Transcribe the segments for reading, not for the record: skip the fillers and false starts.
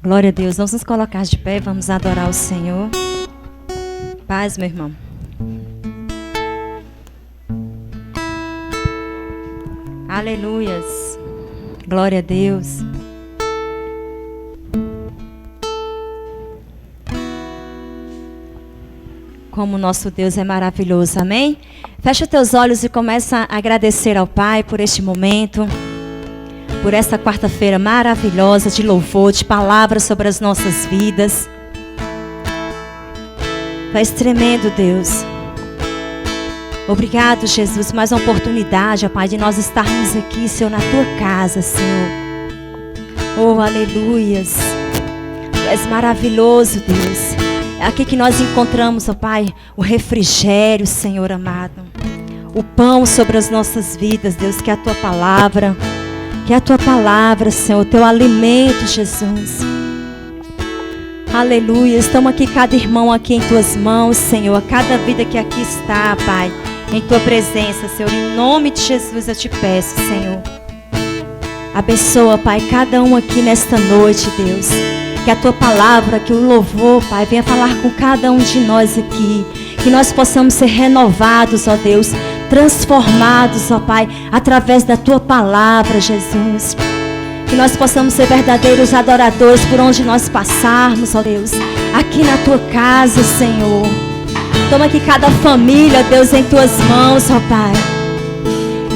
Glória a Deus. Vamos nos colocar de pé, vamos adorar o Senhor. Paz, meu irmão. Aleluias. Glória a Deus. Como o nosso Deus é maravilhoso, amém? Fecha teus olhos e começa a agradecer ao Pai por este momento, por esta quarta-feira maravilhosa de louvor, de palavras sobre as nossas vidas. Faz tremendo, Deus. Obrigado, Jesus, mais uma oportunidade, ó Pai, de nós estarmos aqui, Senhor, na Tua casa, Senhor. Oh, aleluias. Tu és maravilhoso, Deus. É aqui que nós encontramos, ó Pai, o refrigério, Senhor amado. O pão sobre as nossas vidas, Deus, que é a Tua palavra. Que é a Tua palavra, Senhor, o Teu alimento, Jesus. Aleluia. Estamos aqui, cada irmão aqui em Tuas mãos, Senhor. Cada vida que aqui está, Pai, em Tua presença, Senhor. Em nome de Jesus eu te peço, Senhor. Abençoa, Pai, cada um aqui nesta noite, Deus. Que a Tua palavra, que o louvor, Pai, venha falar com cada um de nós aqui. Que nós possamos ser renovados, ó Deus. Transformados, ó Pai, através da Tua palavra, Jesus. Que nós possamos ser verdadeiros adoradores por onde nós passarmos, ó Deus. Aqui na Tua casa, Senhor. Toma aqui cada família, Deus, em Tuas mãos, ó Pai.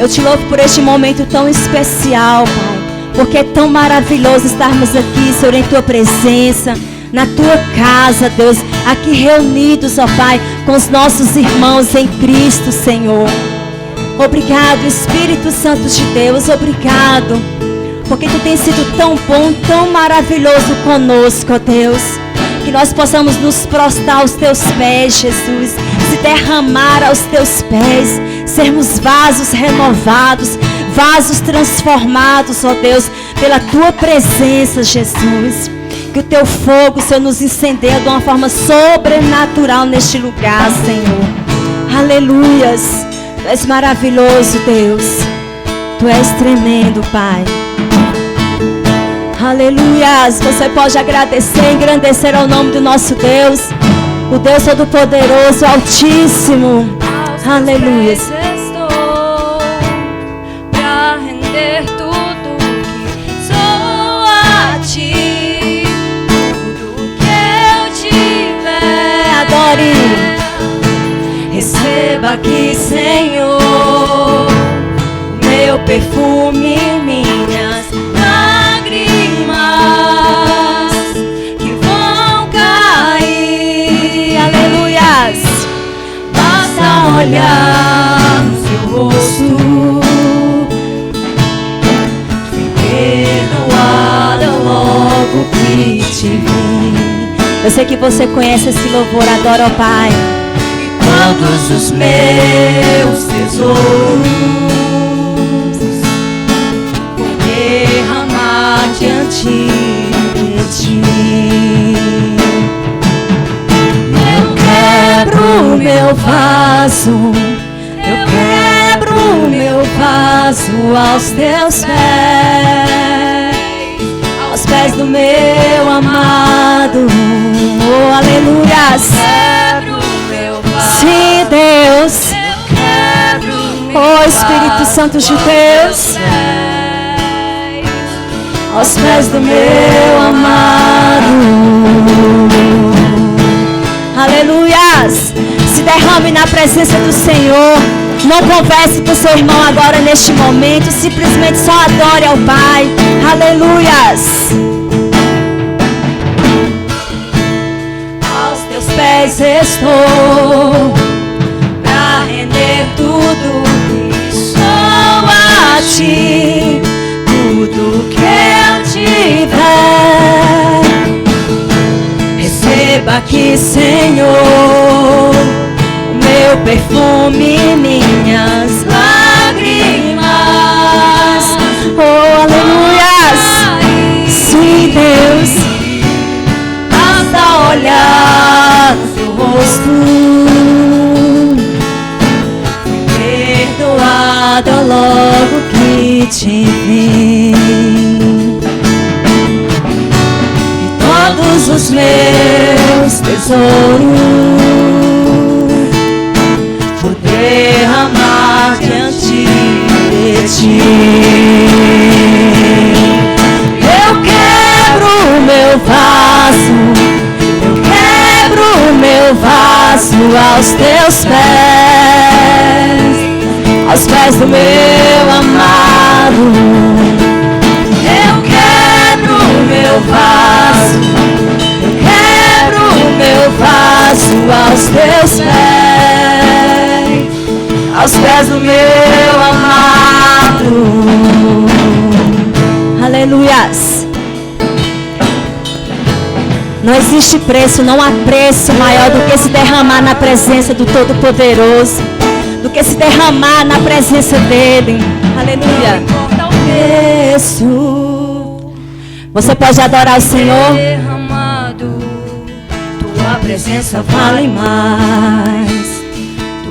Eu te louvo por este momento tão especial, Pai. Porque é tão maravilhoso estarmos aqui, Senhor, em Tua presença. Na Tua casa, Deus, aqui reunidos, ó Pai, com os nossos irmãos em Cristo, Senhor. Obrigado, Espírito Santo de Deus, obrigado, porque Tu tens sido tão bom, tão maravilhoso conosco, ó Deus. Que nós possamos nos prostrar aos Teus pés, Jesus, se derramar aos Teus pés, sermos vasos renovados, vasos transformados, ó Deus, pela Tua presença, Jesus. Que o Teu fogo, Senhor, nos incendeie de uma forma sobrenatural neste lugar, Senhor. Aleluias. Tu és maravilhoso, Deus. Tu és tremendo, Pai. Aleluias. Você pode agradecer, engrandecer ao nome do nosso Deus, o Deus Todo-Poderoso, Altíssimo. Aleluias. Receba aqui, Senhor, o meu perfume, minhas lágrimas que vão cair. Aleluias. Basta olhar no Seu rosto, fui perdoada logo que te vi. Eu sei que você conhece esse louvor, adora ao Pai. Todos os meus tesouros vou derramar diante de Ti. Eu quebro o meu vaso, eu quebro o meu vaso aos Teus pés, aos pés do meu amado. Oh, aleluias. Sim, Deus. Oh, Espírito Santo de Deus, aos pés do meu amado. Aleluias. Se derrame na presença do Senhor. Não converse com seu irmão agora neste momento. Simplesmente só adore ao Pai. Aleluias. Aos Teus pés estou, pra render tudo que sou a Ti, tudo que eu tiver. Receba aqui, Senhor, o meu perfume, minhas lágrimas. Oh, aleluias. Sim, Deus. Basta olhar no Seu rosto, fui perdoada logo que te vi. E meus tesouros, vou derramar diante de ti. Eu quebro o meu vaso, eu quebro o meu vaso aos teus pés, aos pés do meu amado. Eu quebro o meu vaso, eu quebro o meu vaso aos teus pés do meu amado. Aleluias. Não existe preço, não há preço maior do que se derramar na presença do Todo-Poderoso, do que se derramar na presença dele. Aleluia. Você pode adorar o Senhor. Tua presença vale mais,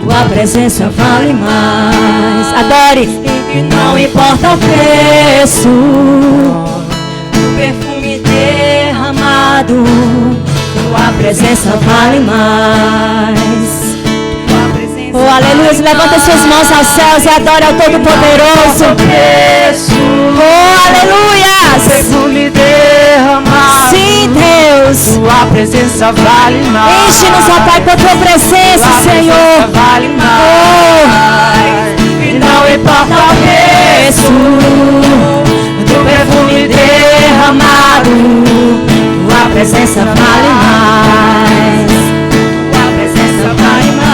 tua presença vale mais. Adore. E não importa o preço, o perfume derramado, tua presença vale mais. Oh, aleluia. Levanta suas mãos aos céus e adora ao Todo-Poderoso. Oh, aleluia. Perfume derramado. Sim, Deus. Tua presença vale mais. Enche-nos, ó Pai, com a tua presença, tua Senhor. Presença vale mais. E não importa o preço do perfume derramado. Tua presença vale mais. Tua presença vale mais.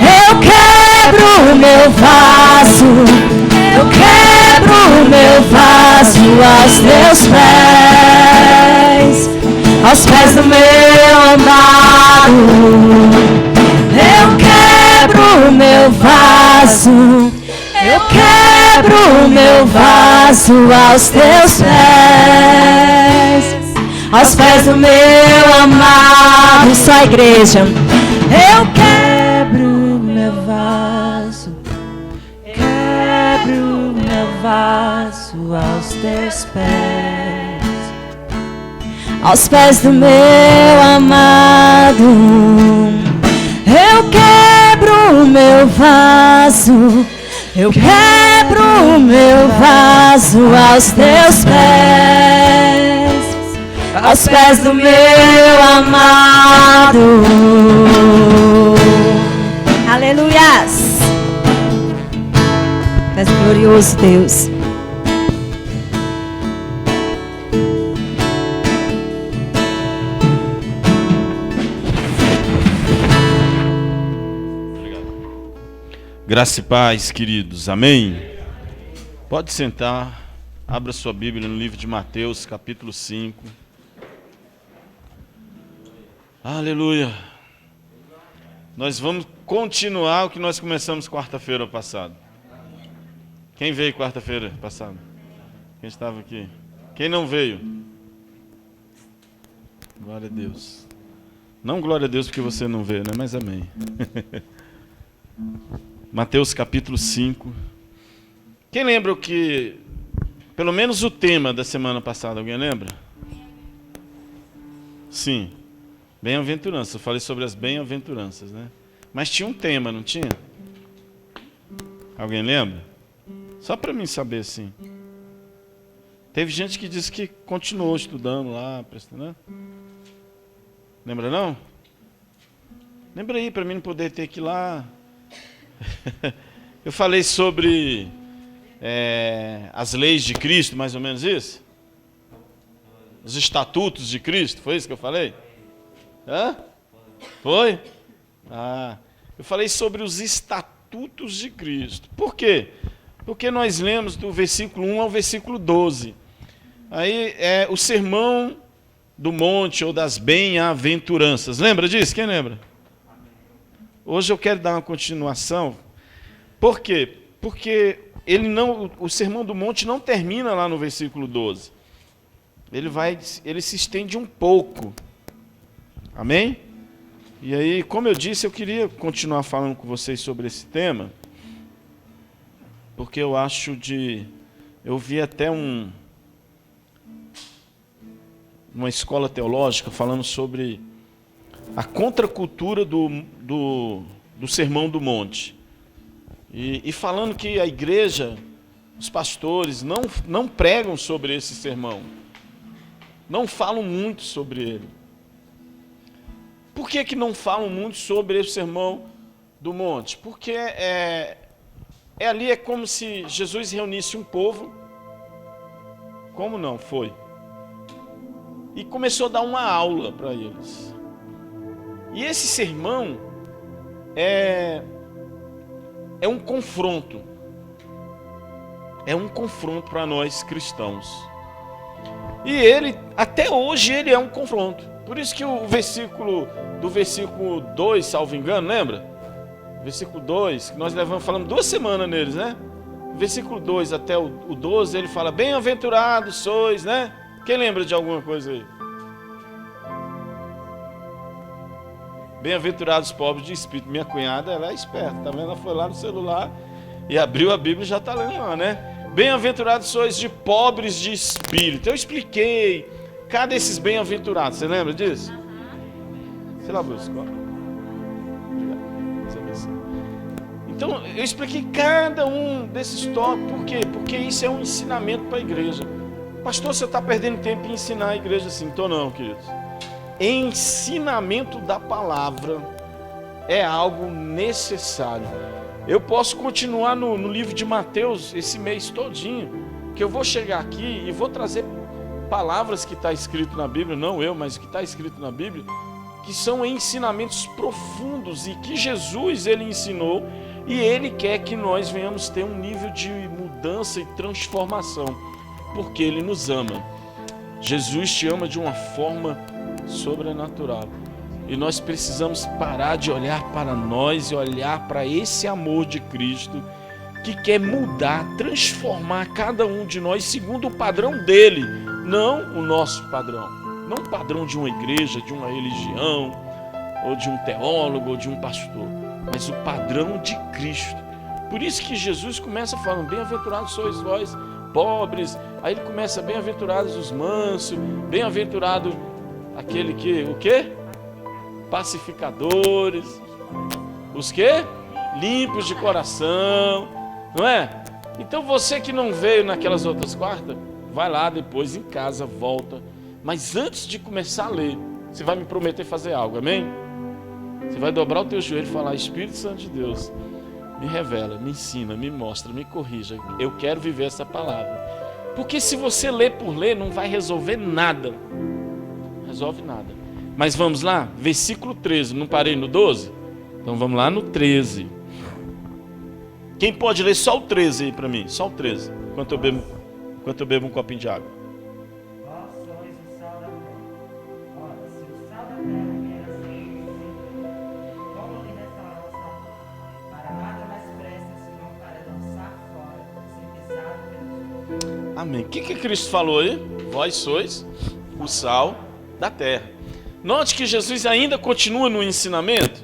Eu quebro o meu vaso, eu quebro o meu vaso aos teus pés do meu amado. Eu quebro o meu vaso, eu quebro o meu vaso aos teus pés do meu amado. Só a igreja. Eu quebro o meu vaso, quebro o meu vaso aos teus pés do meu amado. Eu quebro o meu vaso, eu quebro o meu vaso aos teus pés do meu amado. Aleluias. És glorioso, Deus. Graça e paz, queridos. Amém? Pode sentar. Abra sua Bíblia no livro de Mateus, capítulo 5. Aleluia. Nós vamos continuar o que nós começamos quarta-feira passada. Quem veio quarta-feira passada? Quem estava aqui? Quem não veio? Glória a Deus. Não glória a Deus porque você não veio, né? Mas amém. Mateus capítulo 5. Quem lembra o que, pelo menos o tema da semana passada, alguém lembra? Sim, bem-aventuranças. Eu falei sobre as bem-aventuranças, né? Mas tinha um tema, não tinha? Alguém lembra? Só para mim saber, assim. Teve gente que disse que continuou estudando lá, né? Lembra não? Lembra aí, para mim não poder ter que ir lá. Eu falei sobre as leis de Cristo, mais ou menos isso? Os estatutos de Cristo, foi isso que eu falei? Hã? Foi? Eu falei sobre os estatutos de Cristo. Por quê? Porque nós lemos do versículo 1 ao versículo 12. Aí é o sermão do monte ou das bem-aventuranças. Lembra disso? Quem lembra? Hoje eu quero dar uma continuação. Por quê? Porque o sermão do monte não termina lá no versículo 12. Ele se estende um pouco. Amém? E aí, como eu disse, eu queria continuar falando com vocês sobre esse tema, porque eu acho eu vi até numa escola teológica falando sobre a contracultura do Sermão do Monte. E falando que a igreja, os pastores, não pregam sobre esse sermão. Não falam muito sobre ele. Por que não falam muito sobre esse Sermão do Monte? Porque ali é como se Jesus reunisse um povo. Como não? Foi. E começou a dar uma aula para eles. E esse sermão é um confronto. É um confronto para nós cristãos. E ele, até hoje, ele é um confronto. Por isso que o versículo 2, salvo engano, lembra? Versículo 2, que nós falamos 2 semanas neles, né? Versículo 2 até o 12, ele fala, bem-aventurados sois, né? Quem lembra de alguma coisa aí? Bem-aventurados pobres de espírito. Minha cunhada, ela é esperta, tá vendo? Ela foi lá no celular e abriu a Bíblia e já está lendo lá, né? Bem-aventurados sois de pobres de espírito. Eu expliquei cada desses bem-aventurados. Você lembra disso? Sei lá, Bruce. Então, eu expliquei cada um desses tópicos. Por quê? Porque isso é um ensinamento para a igreja. Pastor, você está perdendo tempo em ensinar a igreja assim? Então não, queridos. Ensinamento da palavra é algo necessário. Eu posso continuar no livro de Mateus esse mês todinho, que eu vou chegar aqui e vou trazer palavras que está escrito na Bíblia, não eu, mas que está escrito na Bíblia, que são ensinamentos profundos e que Jesus ele ensinou e ele quer que nós venhamos ter um nível de mudança e transformação, porque ele nos ama. Jesus te ama de uma forma sobrenatural. E nós precisamos parar de olhar para nós e olhar para esse amor de Cristo que quer mudar, transformar cada um de nós segundo o padrão dele, não o nosso padrão. Não o padrão de uma igreja, de uma religião, ou de um teólogo, ou de um pastor, mas o padrão de Cristo. Por isso que Jesus começa falando, bem-aventurados sois vós, pobres. Aí ele começa, bem-aventurados os mansos, bem-aventurado aquele que, o quê? Pacificadores, os quê? Limpos de coração, não é? Então você que não veio naquelas outras quartas, vai lá depois em casa, volta. Mas antes de começar a ler, você vai me prometer fazer algo, amém? Você vai dobrar o teu joelho e falar, Espírito Santo de Deus, me revela, me ensina, me mostra, me corrija. Eu quero viver essa palavra. Porque se você ler por ler, não vai resolver nada. Não resolve nada. Mas vamos lá, versículo 13, não parei no 12? Então vamos lá no 13. Quem pode ler só o 13 aí para mim? Só o 13, enquanto eu bebo um copinho de água. Vós sois o sal da terra. Ora, se o sal da terra vier a ser insípido, como lhe restará o sabor? Para nada mais presta senão para lançar fora, ser pisado pelos outros. Amém. O que Cristo falou aí? Vós sois o sal da terra. Note que Jesus ainda continua no ensinamento.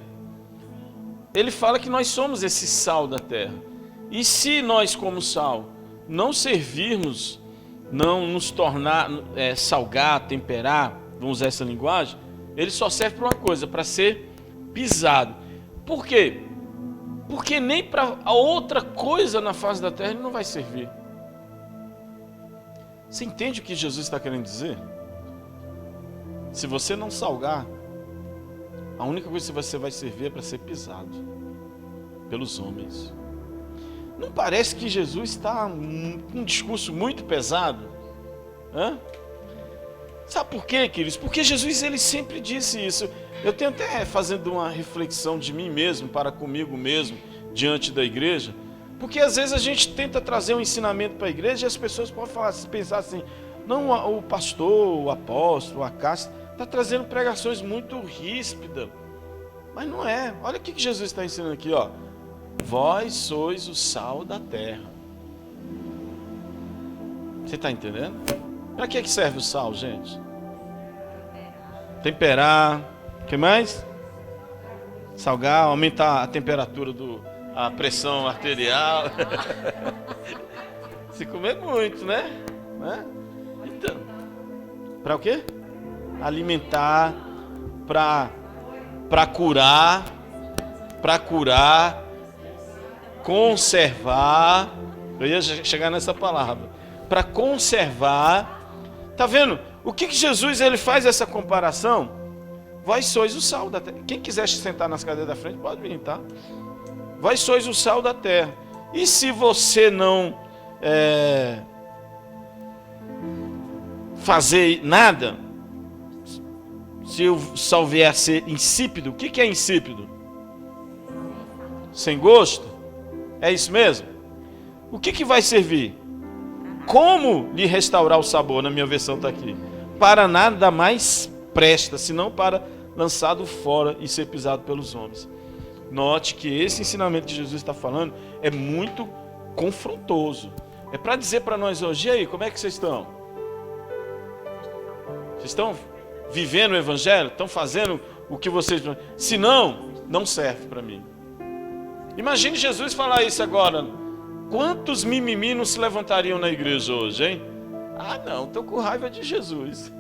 Ele fala que nós somos esse sal da terra. E se nós, como sal, não servirmos, não nos tornar, salgar, temperar, vamos usar essa linguagem, ele só serve para uma coisa, para ser pisado. Por quê? Porque nem para a outra coisa na face da terra ele não vai servir. Você entende o que Jesus está querendo dizer? Se você não salgar, a única coisa que você vai servir é para ser pisado pelos homens. Não parece que Jesus está com um discurso muito pesado? Hã? Sabe por quê, queridos? Porque Jesus ele sempre disse isso. Eu tenho até fazendo uma reflexão de mim mesmo, para comigo mesmo, diante da igreja. Porque às vezes a gente tenta trazer um ensinamento para a igreja e as pessoas podem pensar assim, não, o pastor, o apóstolo, a casta, está trazendo pregações muito ríspidas. Mas não é. Olha o que Jesus está ensinando aqui, ó. Vós sois o sal da terra. Você está entendendo? Para que serve o sal, gente? Temperar. O que mais? Salgar, aumentar a temperatura a pressão arterial. Se comer muito, né? Então. Para o quê? alimentar, para curar, conservar. Eu ia chegar nessa palavra. Para conservar. Tá vendo? O que Jesus ele faz essa comparação? Vós sois o sal da terra. Quem quiser sentar nas cadeiras da frente pode vir, tá? Vós sois o sal da terra. E se você não fazer nada, se o sal vier a ser insípido, o que é insípido? Sem gosto? É isso mesmo? O que vai servir? Como lhe restaurar o sabor? Na minha versão está aqui. Para nada mais presta, senão para lançado fora e ser pisado pelos homens. Note que esse ensinamento que Jesus está falando é muito confrontoso. É para dizer para nós hoje, e aí, como é que vocês estão? Vocês estão vivendo o evangelho? Estão fazendo o que vocês... Se não, não serve para mim. Imagine Jesus falar isso agora. Quantos mimimi não se levantariam na igreja hoje, hein? Ah, não, estou com raiva de Jesus.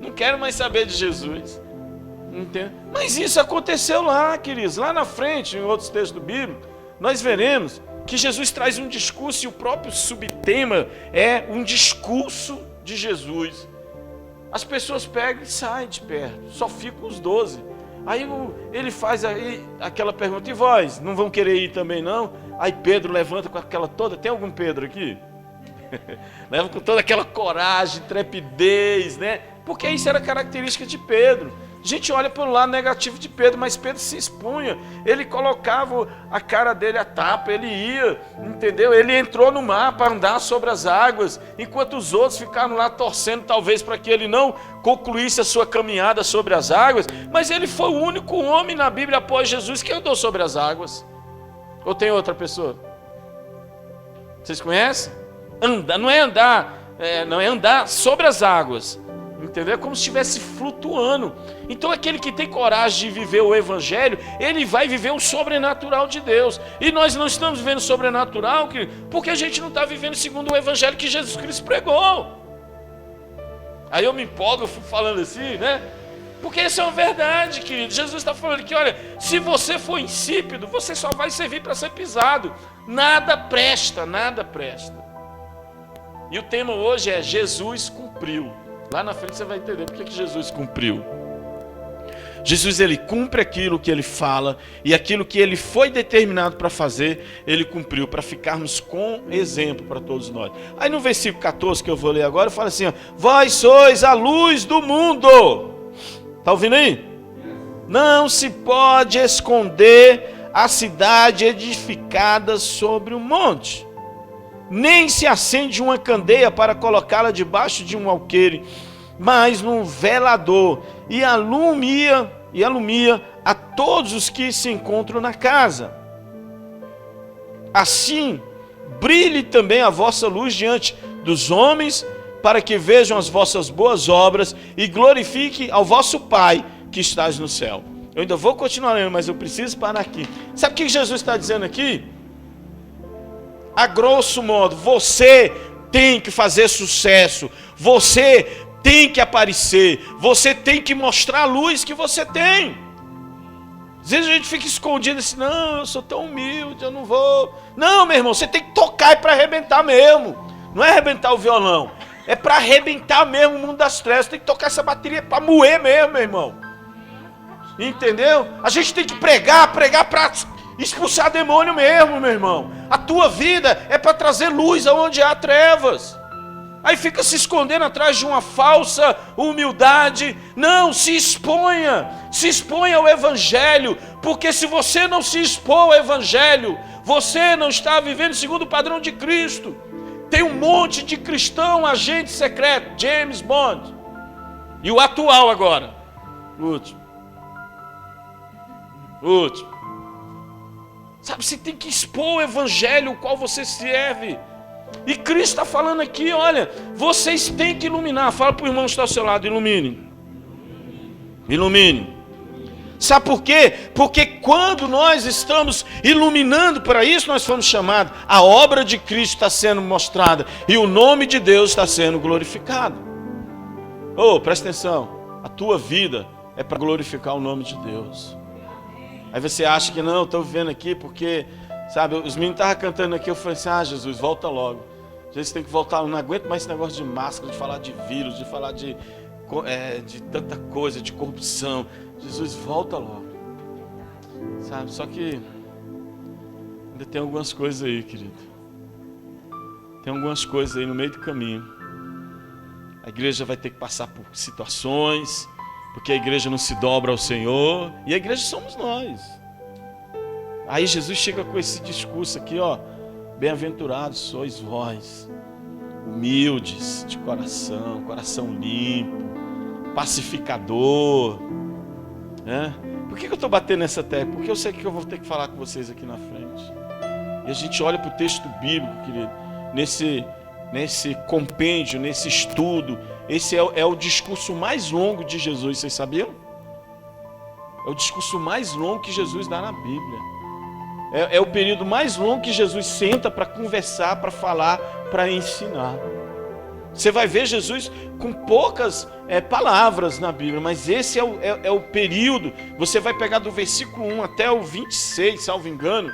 Não quero mais saber de Jesus. Entende? Mas isso aconteceu lá, queridos. Lá na frente, em outros textos do Bíblia, nós veremos que Jesus traz um discurso e o próprio subtema é um discurso de Jesus. As pessoas pegam e saem de perto, só ficam os 12. Aí ele faz aí aquela pergunta, e vós, não vão querer ir também não? Aí Pedro levanta com aquela toda, tem algum Pedro aqui? Leva com toda aquela coragem, trepidez, né? Porque isso era característica de Pedro. A gente olha pelo lado negativo de Pedro, mas Pedro se expunha, ele colocava a cara dele à tapa, ele ia, entendeu? Ele entrou no mar para andar sobre as águas, enquanto os outros ficaram lá torcendo talvez para que ele não concluísse a sua caminhada sobre as águas, mas ele foi o único homem na Bíblia após Jesus que andou sobre as águas. Ou tem outra pessoa? Vocês conhecem? Não é andar sobre as águas. Entendeu? É como se estivesse flutuando. Então aquele que tem coragem de viver o evangelho, ele vai viver o sobrenatural de Deus. E nós não estamos vivendo o sobrenatural porque a gente não está vivendo segundo o evangelho que Jesus Cristo pregou. Aí eu me empolgo, eu fico falando assim, né? Porque essa é uma verdade, querido. Jesus está falando que, olha, se você for insípido, você só vai servir para ser pisado. Nada presta, nada presta. E o tema hoje é Jesus cumpriu. Lá na frente você vai entender por que Jesus cumpriu. Jesus, ele cumpre aquilo que ele fala, e aquilo que ele foi determinado para fazer, ele cumpriu, para ficarmos com exemplo para todos nós. Aí no versículo 14 que eu vou ler agora, fala assim, ó, vós sois a luz do mundo. Está ouvindo aí? Não se pode esconder a cidade edificada sobre um monte. Nem se acende uma candeia para colocá-la debaixo de um alqueire, mas num velador, e alumia a todos os que se encontram na casa. Assim, brilhe também a vossa luz diante dos homens, para que vejam as vossas boas obras e glorifique ao vosso Pai que estás no céu. Eu ainda vou continuar lendo, mas eu preciso parar aqui. Sabe o que Jesus está dizendo aqui? A grosso modo, você tem que fazer sucesso, você tem que aparecer, você tem que mostrar a luz que você tem. Às vezes a gente fica escondido assim, não, eu sou tão humilde, eu não vou. Não, meu irmão, você tem que tocar e para arrebentar mesmo. Não é arrebentar o violão, é para arrebentar mesmo o mundo das trevas. Você tem que tocar essa bateria para moer mesmo, meu irmão. Entendeu? A gente tem que pregar para expulsar demônio mesmo, meu irmão. A tua vida é para trazer luz aonde há trevas. Aí fica se escondendo atrás de uma falsa humildade. Não, se exponha ao evangelho, porque se você não se expor ao evangelho, você não está vivendo segundo o padrão de Cristo. Tem um monte de cristão, agente secreto, James Bond. E o atual agora, o último. Sabe, você tem que expor o evangelho o qual você serve. E Cristo está falando aqui, olha, vocês têm que iluminar. Fala para o irmão que está ao seu lado, ilumine. Ilumine. Sabe por quê? Porque quando nós estamos iluminando para isso, nós fomos chamados. A obra de Cristo está sendo mostrada e o nome de Deus está sendo glorificado. Presta atenção. A tua vida é para glorificar o nome de Deus. Aí você acha que não, estou vivendo aqui porque, sabe, os meninos estavam cantando aqui, eu falei assim, Jesus, volta logo. Jesus tem que voltar, eu não aguento mais esse negócio de máscara, de falar de vírus, de falar de tanta coisa, de corrupção. Jesus, volta logo. Sabe, só que ainda tem algumas coisas aí, querido. Tem algumas coisas aí no meio do caminho. A igreja vai ter que passar por situações, porque a igreja não se dobra ao Senhor, e a igreja somos nós. Aí Jesus chega com esse discurso aqui, ó: bem-aventurados sois vós, humildes de coração, coração limpo, pacificador, né? Por que eu estou batendo nessa tecla? Porque eu sei que eu vou ter que falar com vocês aqui na frente. E a gente olha para o texto bíblico, querido, nesse compêndio, nesse estudo. Esse é o discurso mais longo de Jesus, vocês sabiam? É o discurso mais longo que Jesus dá na Bíblia. É o período mais longo que Jesus senta para conversar, para falar, para ensinar. Você vai ver Jesus com poucas palavras na Bíblia, mas esse é o período. Você vai pegar do versículo 1 até o 26, salvo engano.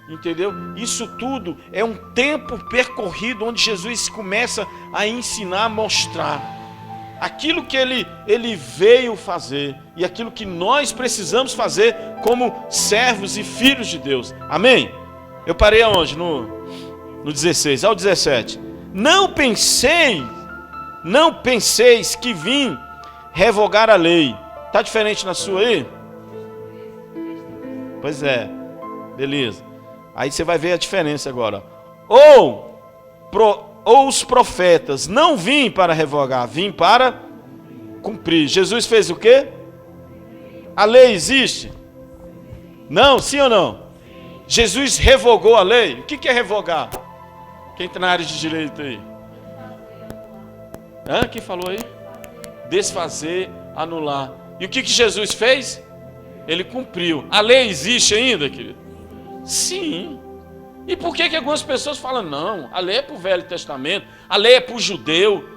Entendeu? Isso tudo é um tempo percorrido onde Jesus começa a ensinar, a mostrar aquilo que ele veio fazer e aquilo que nós precisamos fazer como servos e filhos de Deus. Amém? Eu parei aonde? No 16, ao 17. Não penseis que vim revogar a lei. Está diferente na sua aí? Pois é, beleza. Aí você vai ver a diferença agora. Ou os profetas não vim para revogar, vim para cumprir. Jesus fez o quê? A lei existe? Não, sim ou não? Jesus revogou a lei. O que é revogar? Quem está na área de direito aí? Quem falou aí? Desfazer, anular. E o que Jesus fez? Ele cumpriu. A lei existe ainda, querido? Sim. E por que algumas pessoas falam, não, a lei é para o Velho Testamento, a lei é para o judeu?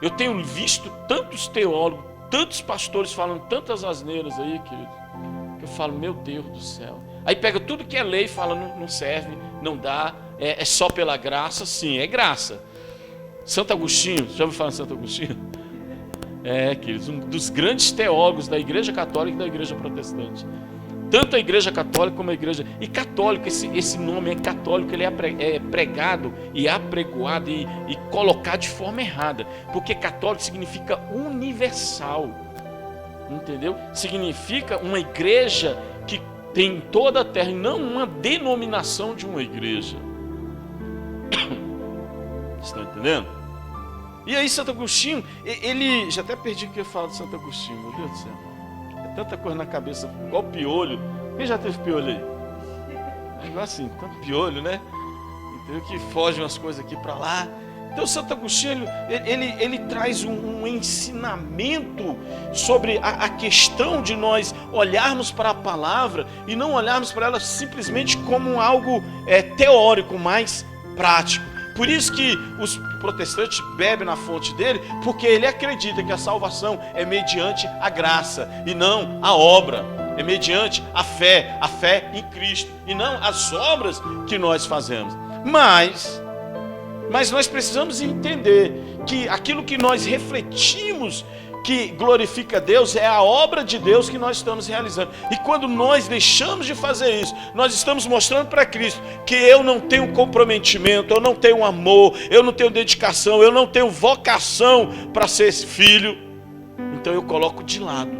Eu tenho visto tantos teólogos, tantos pastores falando tantas asneiras aí, querido, que eu falo, meu Deus do céu. Aí pega tudo que é lei e fala, não serve, não dá, é só pela graça. Sim, é graça. Santo Agostinho, já ouviu falar em Santo Agostinho? Queridos, um dos grandes teólogos da Igreja Católica e da Igreja Protestante. Tanto a Igreja Católica como a Igreja... E católico, esse nome é católico, ele é pregado e apregoado e colocado de forma errada. Porque católico significa universal. Entendeu? Significa uma igreja que tem em toda a terra, e não uma denominação de uma igreja. Estão entendendo? E aí Santo Agostinho, ele... Já até perdi o que eu falo de Santo Agostinho, meu Deus do céu. Tanta coisa na cabeça, igual piolho. Quem já teve piolho aí? É igual assim, tanto piolho, né? Entendeu? Que fogem umas coisas aqui para lá. Então Santo Agostinho, ele traz um ensinamento sobre a questão de nós olharmos para a palavra e não olharmos para ela simplesmente como algo teórico, mas prático. Por isso que os protestantes bebem na fonte dele, porque ele acredita que a salvação é mediante a graça e não a obra. É mediante a fé em Cristo e não as obras que nós fazemos. Mas nós precisamos entender que aquilo que nós refletimos que glorifica Deus é a obra de Deus que nós estamos realizando. E quando nós deixamos de fazer isso, nós estamos mostrando para Cristo que eu não tenho comprometimento, eu não tenho amor, eu não tenho dedicação, eu não tenho vocação para ser esse filho. Então eu coloco de lado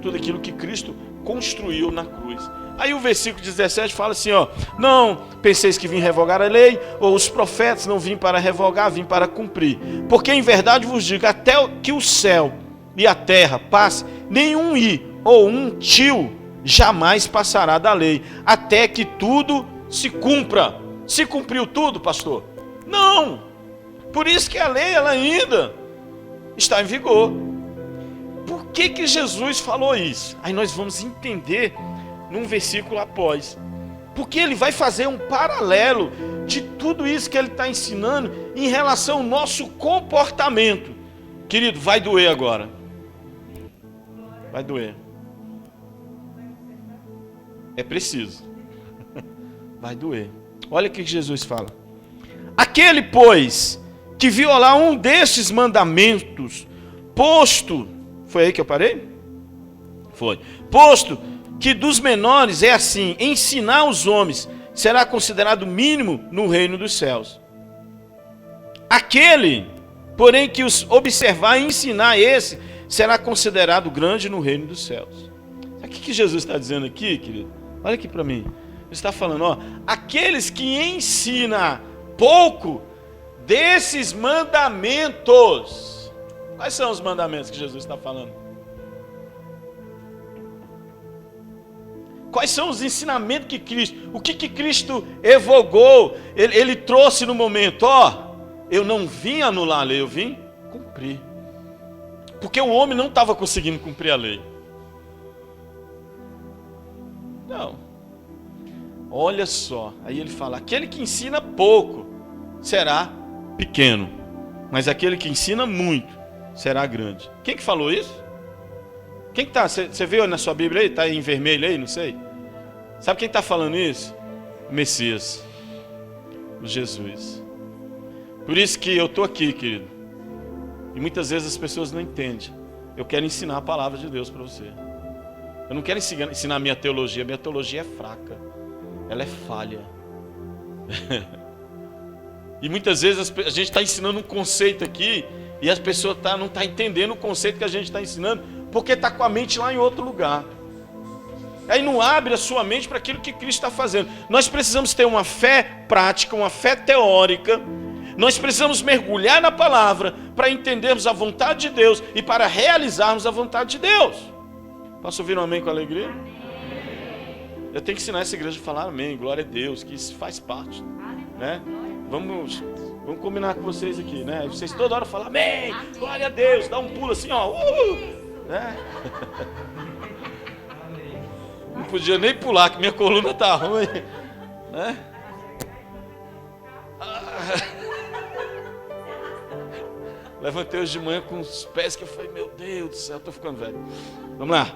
tudo aquilo que Cristo construiu na cruz. Aí o versículo 17 fala assim, ó: não penseis que vim revogar a lei, ou os profetas não vim para revogar, vim para cumprir. Porque em verdade vos digo, até que o céu e a terra passe, nenhum i ou um tio jamais passará da lei, até que tudo se cumpra. Se cumpriu tudo, pastor? Não. Por isso que a lei, ela ainda está em vigor. Por que Jesus falou isso? Aí nós vamos entender num versículo após. Porque ele vai fazer um paralelo de tudo isso que ele está ensinando em relação ao nosso comportamento. Querido, vai doer agora. Vai doer. É preciso. Vai doer. Olha o que Jesus fala. Aquele, pois, que violar um destes mandamentos, posto... Foi aí que eu parei? Foi. Posto que dos menores é assim, ensinar os homens, será considerado mínimo no reino dos céus. Aquele, porém, que os observar e ensinar esse, será considerado grande no reino dos céus. Sabe o que Jesus está dizendo aqui, querido? Olha aqui para mim. Ele está falando, ó, aqueles que ensinam pouco desses mandamentos. Quais são os mandamentos que Jesus está falando? Quais são os ensinamentos que Cristo, o que Cristo evogou, ele trouxe no momento, ó, eu não vim anular a lei, eu vim cumprir. Porque o homem não estava conseguindo cumprir a lei. Não. Olha só, aí ele fala, aquele que ensina pouco será pequeno, mas aquele que ensina muito será grande. Quem que falou isso? Quem que tá? Você viu na sua Bíblia aí? Está em vermelho aí? Não sei. Sabe quem está falando isso? O Messias. O Jesus. Por isso que eu estou aqui, querido. E muitas vezes as pessoas não entendem. Eu quero ensinar a palavra de Deus para você. Eu não quero ensinar a minha teologia. Minha teologia é fraca. Ela é falha. E muitas vezes a gente está ensinando um conceito aqui e as pessoas não estão entendendo o conceito que a gente está ensinando porque está com a mente lá em outro lugar. Aí não abre a sua mente para aquilo que Cristo está fazendo. Nós precisamos ter uma fé prática, uma fé teórica. Nós precisamos mergulhar na palavra para entendermos a vontade de Deus e para realizarmos a vontade de Deus. Posso ouvir um amém com alegria? Eu tenho que ensinar essa igreja a falar amém, glória a Deus, que isso faz parte, né? Vamos combinar com vocês aqui, né? Vocês toda hora falam amém, glória a Deus, dá um pulo assim, ó, né? Não podia nem pular, que minha coluna tá ruim, né? Levantei hoje de manhã com os pés que eu falei, meu Deus do céu, estou ficando velho. Vamos lá.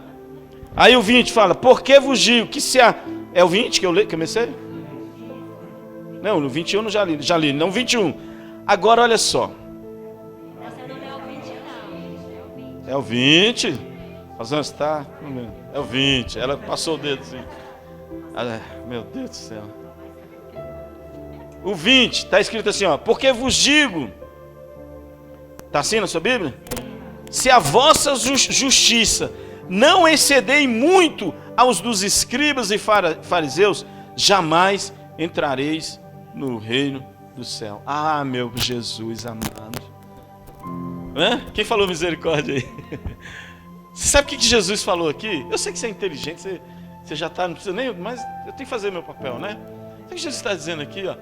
Aí o 20 fala, por que vos digo que se há... É o 20 que eu comecei? Não, no 21 eu já li, não 21. Agora olha só. É o 20. Rosana, você está... É o 20. Ela passou o dedo assim. Meu Deus do céu. O 20 está escrito assim, ó. Porque vos digo... Está assim na sua Bíblia? Se a vossa justiça não excedei muito aos dos escribas e fariseus, jamais entrareis no reino do céu. Ah, meu Jesus amado. Quem falou misericórdia aí? Você sabe o que Jesus falou aqui? Eu sei que você é inteligente, você já está, não precisa nem, mas eu tenho que fazer meu papel, né? O que Jesus está dizendo aqui? Ó?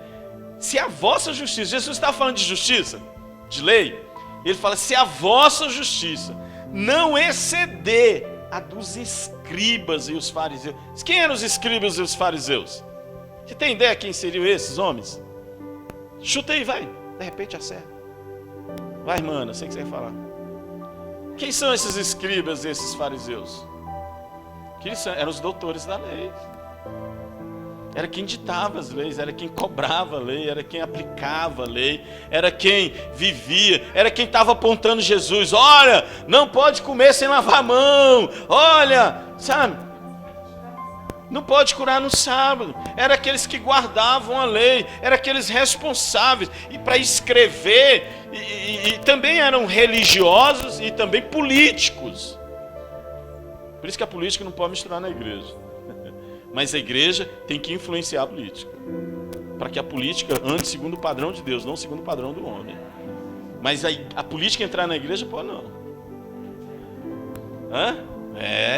Se a vossa justiça, Jesus está falando de justiça, de lei, ele fala, se a vossa justiça não exceder a dos escribas e os fariseus. Quem eram os escribas e os fariseus? Você tem ideia quem seriam esses homens? Chuta aí, vai. De repente acerta. Vai, irmã, eu sei que você vai falar. Quem são esses escribas e esses fariseus? Que eles eram os doutores da lei. Era quem ditava as leis, era quem cobrava a lei, era quem aplicava a lei, era quem vivia, era quem estava apontando Jesus. Olha, não pode comer sem lavar a mão. Olha, sabe? Não pode curar no sábado. Era aqueles que guardavam a lei, era aqueles responsáveis. E para escrever, e também eram religiosos e também políticos. Por isso que a política não pode misturar na igreja. Mas a igreja tem que influenciar a política. Para que a política ande segundo o padrão de Deus, não segundo o padrão do homem. Mas a política entrar na igreja pode não.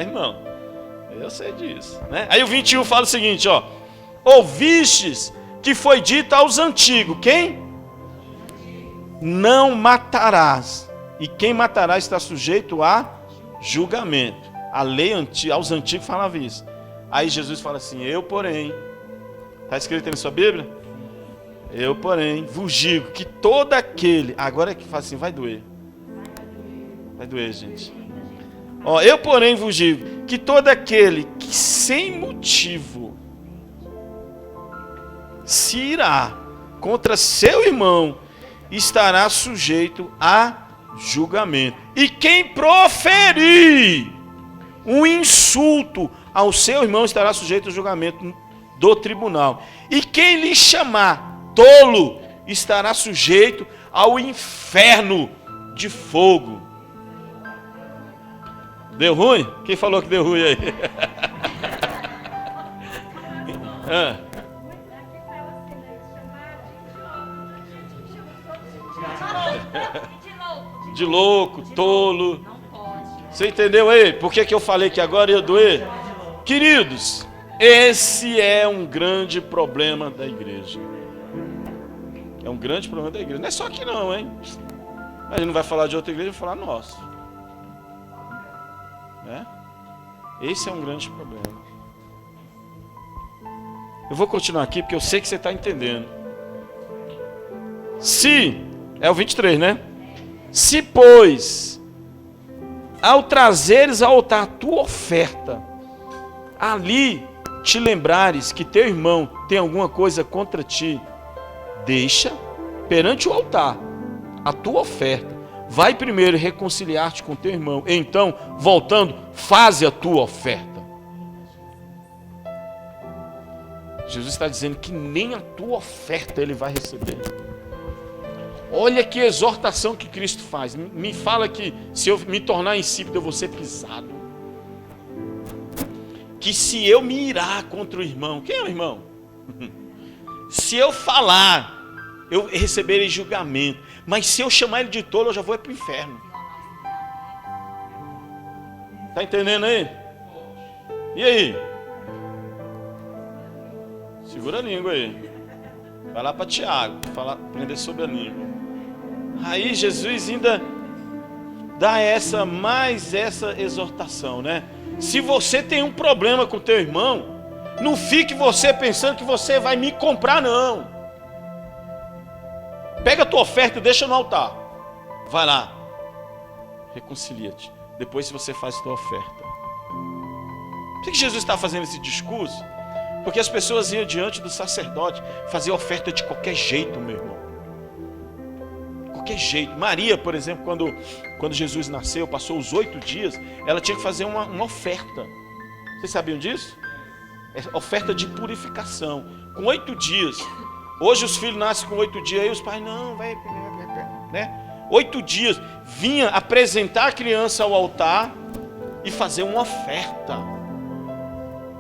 Irmão. Eu sei disso, né? Aí o 21 fala o seguinte, ó. Ouvistes que foi dito aos antigos. Quem? Não matarás. E quem matará está sujeito a julgamento. A lei aos antigos falava isso. Aí Jesus fala assim, eu porém, está escrito aí na sua Bíblia? Eu porém vos digo que todo aquele, agora é que fala assim, vai doer. Vai doer, gente. Ó, eu, porém, vos digo que todo aquele que sem motivo se irá contra seu irmão estará sujeito a julgamento. E quem proferir um insulto ao seu irmão estará sujeito ao julgamento do tribunal. E quem lhe chamar tolo estará sujeito ao inferno de fogo. Deu ruim? Quem falou que deu ruim aí? De louco, tolo. Você entendeu aí? Por que eu falei que agora ia doer? Queridos, esse é um grande problema da igreja. É um grande problema da igreja. Não é só aqui não, hein? A gente não vai falar de outra igreja, vai falar nosso. Né? Esse é um grande problema. Eu vou continuar aqui porque eu sei que você está entendendo. Se, é o 23, né? Se, pois, ao trazeres ao altar a tua oferta, ali te lembrares que teu irmão tem alguma coisa contra ti, deixa perante o altar a tua oferta. Vai primeiro reconciliar-te com teu irmão. Então, voltando, faze a tua oferta. Jesus está dizendo que nem a tua oferta ele vai receber. Olha que exortação que Cristo faz. Me fala que se eu me tornar insípido eu vou ser pisado. Que se eu me irar contra o irmão, quem é o irmão? Se eu falar, eu receberei julgamento. Mas se eu chamar ele de tolo, eu já vou para o inferno. Está entendendo aí? E aí? Segura a língua aí. Vai lá para Tiago, aprender sobre a língua. Aí Jesus ainda dá mais essa exortação, né? Se você tem um problema com teu irmão, não fique você pensando que você vai me comprar, não. Pega a tua oferta e deixa no altar. Vai lá. Reconcilia-te. Depois você faz a tua oferta. Por que Jesus está fazendo esse discurso? Porque as pessoas iam diante do sacerdote fazer oferta de qualquer jeito, meu irmão. Qualquer jeito. Maria, por exemplo, quando Jesus nasceu, passou os 8 dias, ela tinha que fazer uma oferta. Vocês sabiam disso? É oferta de purificação. Com 8 dias. Hoje os filhos nascem com 8 dias, aí os pais, não, vai, né? 8 dias, vinha apresentar a criança ao altar e fazer uma oferta.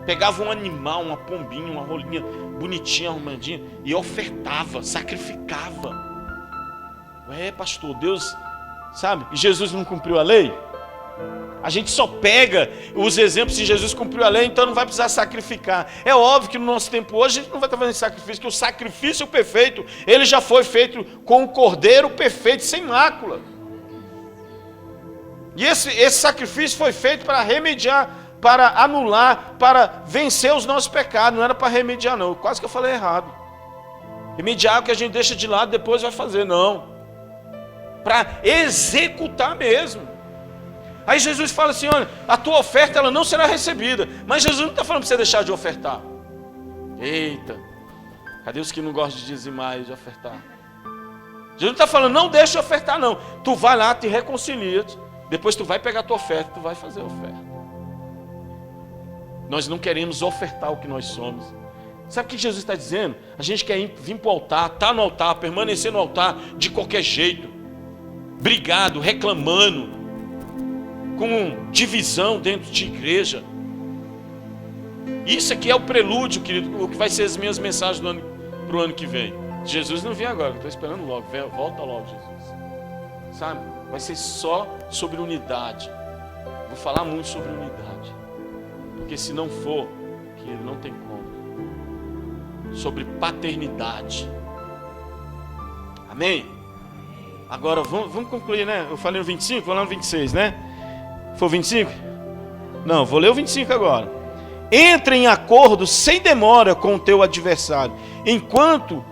Pegava um animal, uma pombinha, uma rolinha bonitinha, arrumadinha, e ofertava, sacrificava. Ué, pastor, Deus, sabe? E Jesus não cumpriu a lei? A gente só pega os exemplos se Jesus cumpriu a lei, então não vai precisar sacrificar. É óbvio que no nosso tempo hoje a gente não vai estar fazendo sacrifício, porque o sacrifício perfeito, ele já foi feito com o cordeiro perfeito, sem mácula. E esse sacrifício foi feito para remediar, para anular, para vencer os nossos pecados. Não era para remediar, não. Quase que eu falei errado. Remediar é o que a gente deixa de lado, depois vai fazer. Não. Para executar mesmo. Aí Jesus fala assim, olha, a tua oferta ela não será recebida. Mas Jesus não está falando para você deixar de ofertar. Eita, cadê os que não gostam de dizimar e de ofertar? Jesus não está falando, não deixa de ofertar não. Tu vai lá, te reconcilia, depois tu vai pegar a tua oferta, tu vai fazer a oferta. Nós não queremos ofertar o que nós somos. Sabe o que Jesus está dizendo? A gente quer vir para o altar, estar no altar, permanecer no altar de qualquer jeito. Brigado, reclamando. Com divisão dentro de igreja. Isso aqui é o prelúdio, querido, o que vai ser as minhas mensagens para o ano que vem. Jesus não vem agora, estou esperando logo, volta logo Jesus. Sabe? Vai ser só sobre unidade. Vou falar muito sobre unidade. Porque se não for, querido, não tem como. Sobre paternidade. Amém? Agora vamos concluir, né? Eu falei no 25, vou lá no 26, né? Foi o 25? Não, vou ler o 25 agora. Entra em acordo sem demora com o teu adversário, enquanto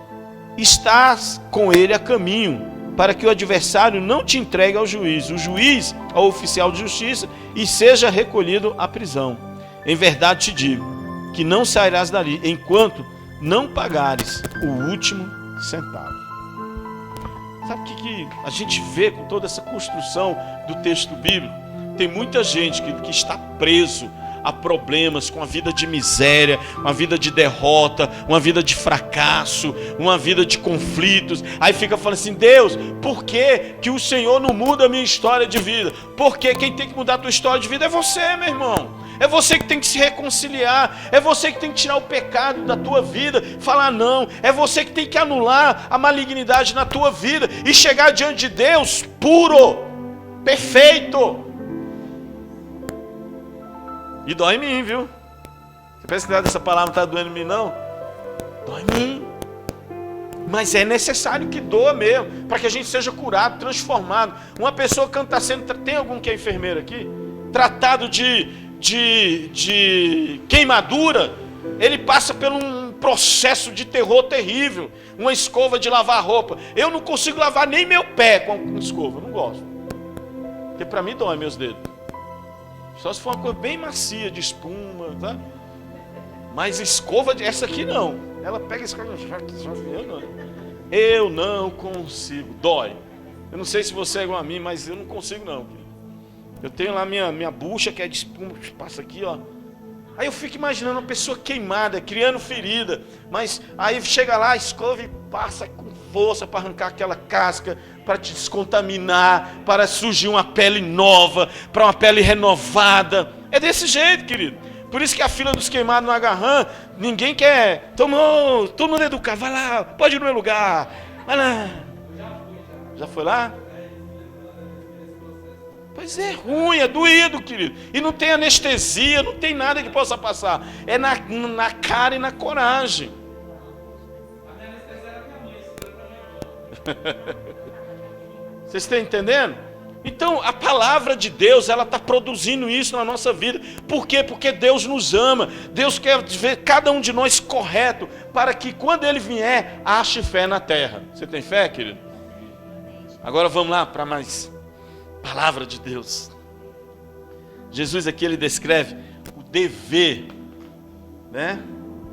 estás com ele a caminho. para que o adversário não te entregue ao juiz, o juiz ao oficial de justiça, e seja recolhido à prisão. Em verdade te digo, que não sairás dali, enquanto não pagares o último centavo. Sabe o que a gente vê com toda essa construção do texto bíblico? Tem muita gente que está preso a problemas, com a vida de miséria, uma vida de derrota, uma vida de fracasso, uma vida de conflitos. Aí fica falando assim: Deus, por que o Senhor não muda a minha história de vida? Porque quem tem que mudar a tua história de vida é você, meu irmão. É você que tem que se reconciliar, é você que tem que tirar o pecado da tua vida, falar não, é você que tem que anular a malignidade na tua vida e chegar diante de Deus puro, perfeito. E dói em mim, viu? Você pensa que essa palavra não está doendo em mim, não? Dói em mim. Mas é necessário que doa mesmo, para que a gente seja curado, transformado. Uma pessoa que está sendo... Tem algum que é enfermeiro aqui? Tratado de queimadura, ele passa por um processo de terror terrível. Uma escova de lavar roupa. Eu não consigo lavar nem meu pé com escova, não gosto. Porque para mim dói meus dedos. Só se for uma coisa bem macia, de espuma, tá? Mas escova, essa aqui não. Ela pega a escova, eu não consigo, dói. Eu não sei se você é igual a mim, mas eu não consigo não. Eu tenho lá minha bucha que é de espuma, passa aqui, ó. Aí eu fico imaginando uma pessoa queimada, criando ferida. Mas aí chega lá, escova e passa com força para arrancar aquela casca, para te descontaminar, para surgir uma pele nova, para uma pele renovada. É desse jeito, querido. Por isso que a fila dos queimados no Agarrã, ninguém quer. Tomou, todo mundo educado, vai lá, pode ir no meu lugar. Vai lá. Já foi lá? Pois é ruim, é doído, querido. E não tem anestesia, não tem nada que possa passar. É na cara e na coragem. Vocês estão entendendo? Então, a palavra de Deus, ela está produzindo isso na nossa vida. Por quê? Porque Deus nos ama. Deus quer ver cada um de nós correto, para que quando Ele vier, ache fé na terra. Você tem fé, querido? Agora vamos lá para mais palavra de Deus. Jesus aqui, ele descreve o dever, né?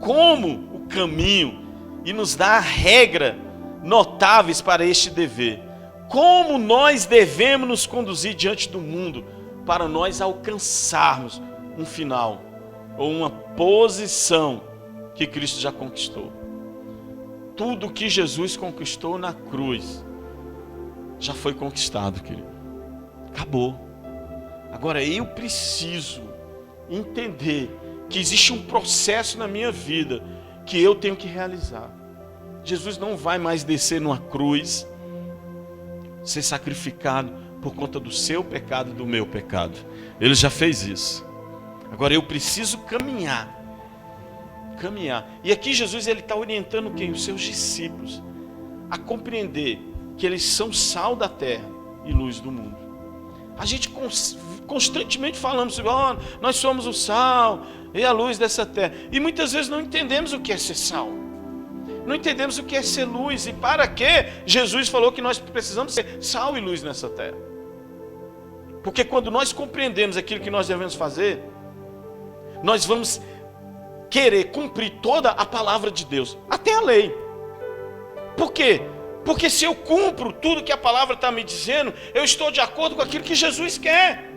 Como o caminho, e nos dá a regra notáveis para este dever. Como nós devemos nos conduzir diante do mundo para nós alcançarmos um final ou uma posição que Cristo já conquistou. Tudo que Jesus conquistou na cruz já foi conquistado, querido. Acabou. Agora eu preciso entender que existe um processo na minha vida que eu tenho que realizar. Jesus não vai mais descer numa cruz, ser sacrificado por conta do seu pecado e do meu pecado. Ele já fez isso. Agora eu preciso caminhar. E aqui Jesus ele está orientando quem? Os seus discípulos a compreender que eles são sal da terra e luz do mundo. A gente constantemente falamos sobre, nós somos o sal e a luz dessa terra. E muitas vezes não entendemos o que é ser sal. Não entendemos o que é ser luz. E para que Jesus falou que nós precisamos ser sal e luz nessa terra? Porque quando nós compreendemos aquilo que nós devemos fazer, nós vamos querer cumprir toda a palavra de Deus, até a lei. Por quê? Porque se eu cumpro tudo que a palavra está me dizendo, eu estou de acordo com aquilo que Jesus quer.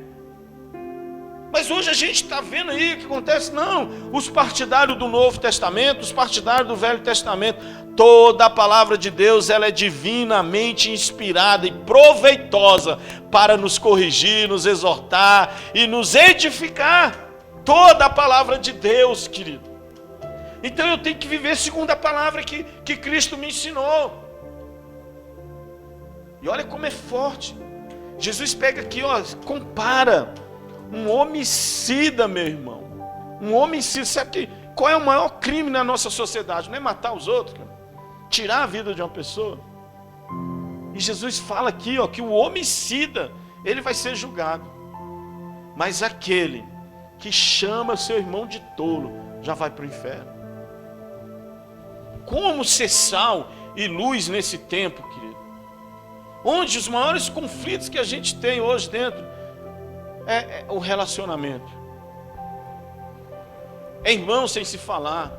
Mas hoje a gente está vendo aí o que acontece. Não, os partidários do Novo Testamento, os partidários do Velho Testamento, toda a palavra de Deus, ela é divinamente inspirada e proveitosa para nos corrigir, nos exortar e nos edificar. Toda a palavra de Deus, querido. Então eu tenho que viver segundo a palavra que Cristo me ensinou. E olha como é forte. Jesus pega aqui, compara um homicida, meu irmão. Um homicida. Sabe qual é o maior crime na nossa sociedade? Não é matar os outros, cara. Tirar a vida de uma pessoa. E Jesus fala aqui, que o homicida, ele vai ser julgado. Mas aquele que chama seu irmão de tolo, já vai para o inferno. Como ser sal e luz nesse tempo, querido? Onde os maiores conflitos que a gente tem hoje dentro é o relacionamento. É irmão sem se falar,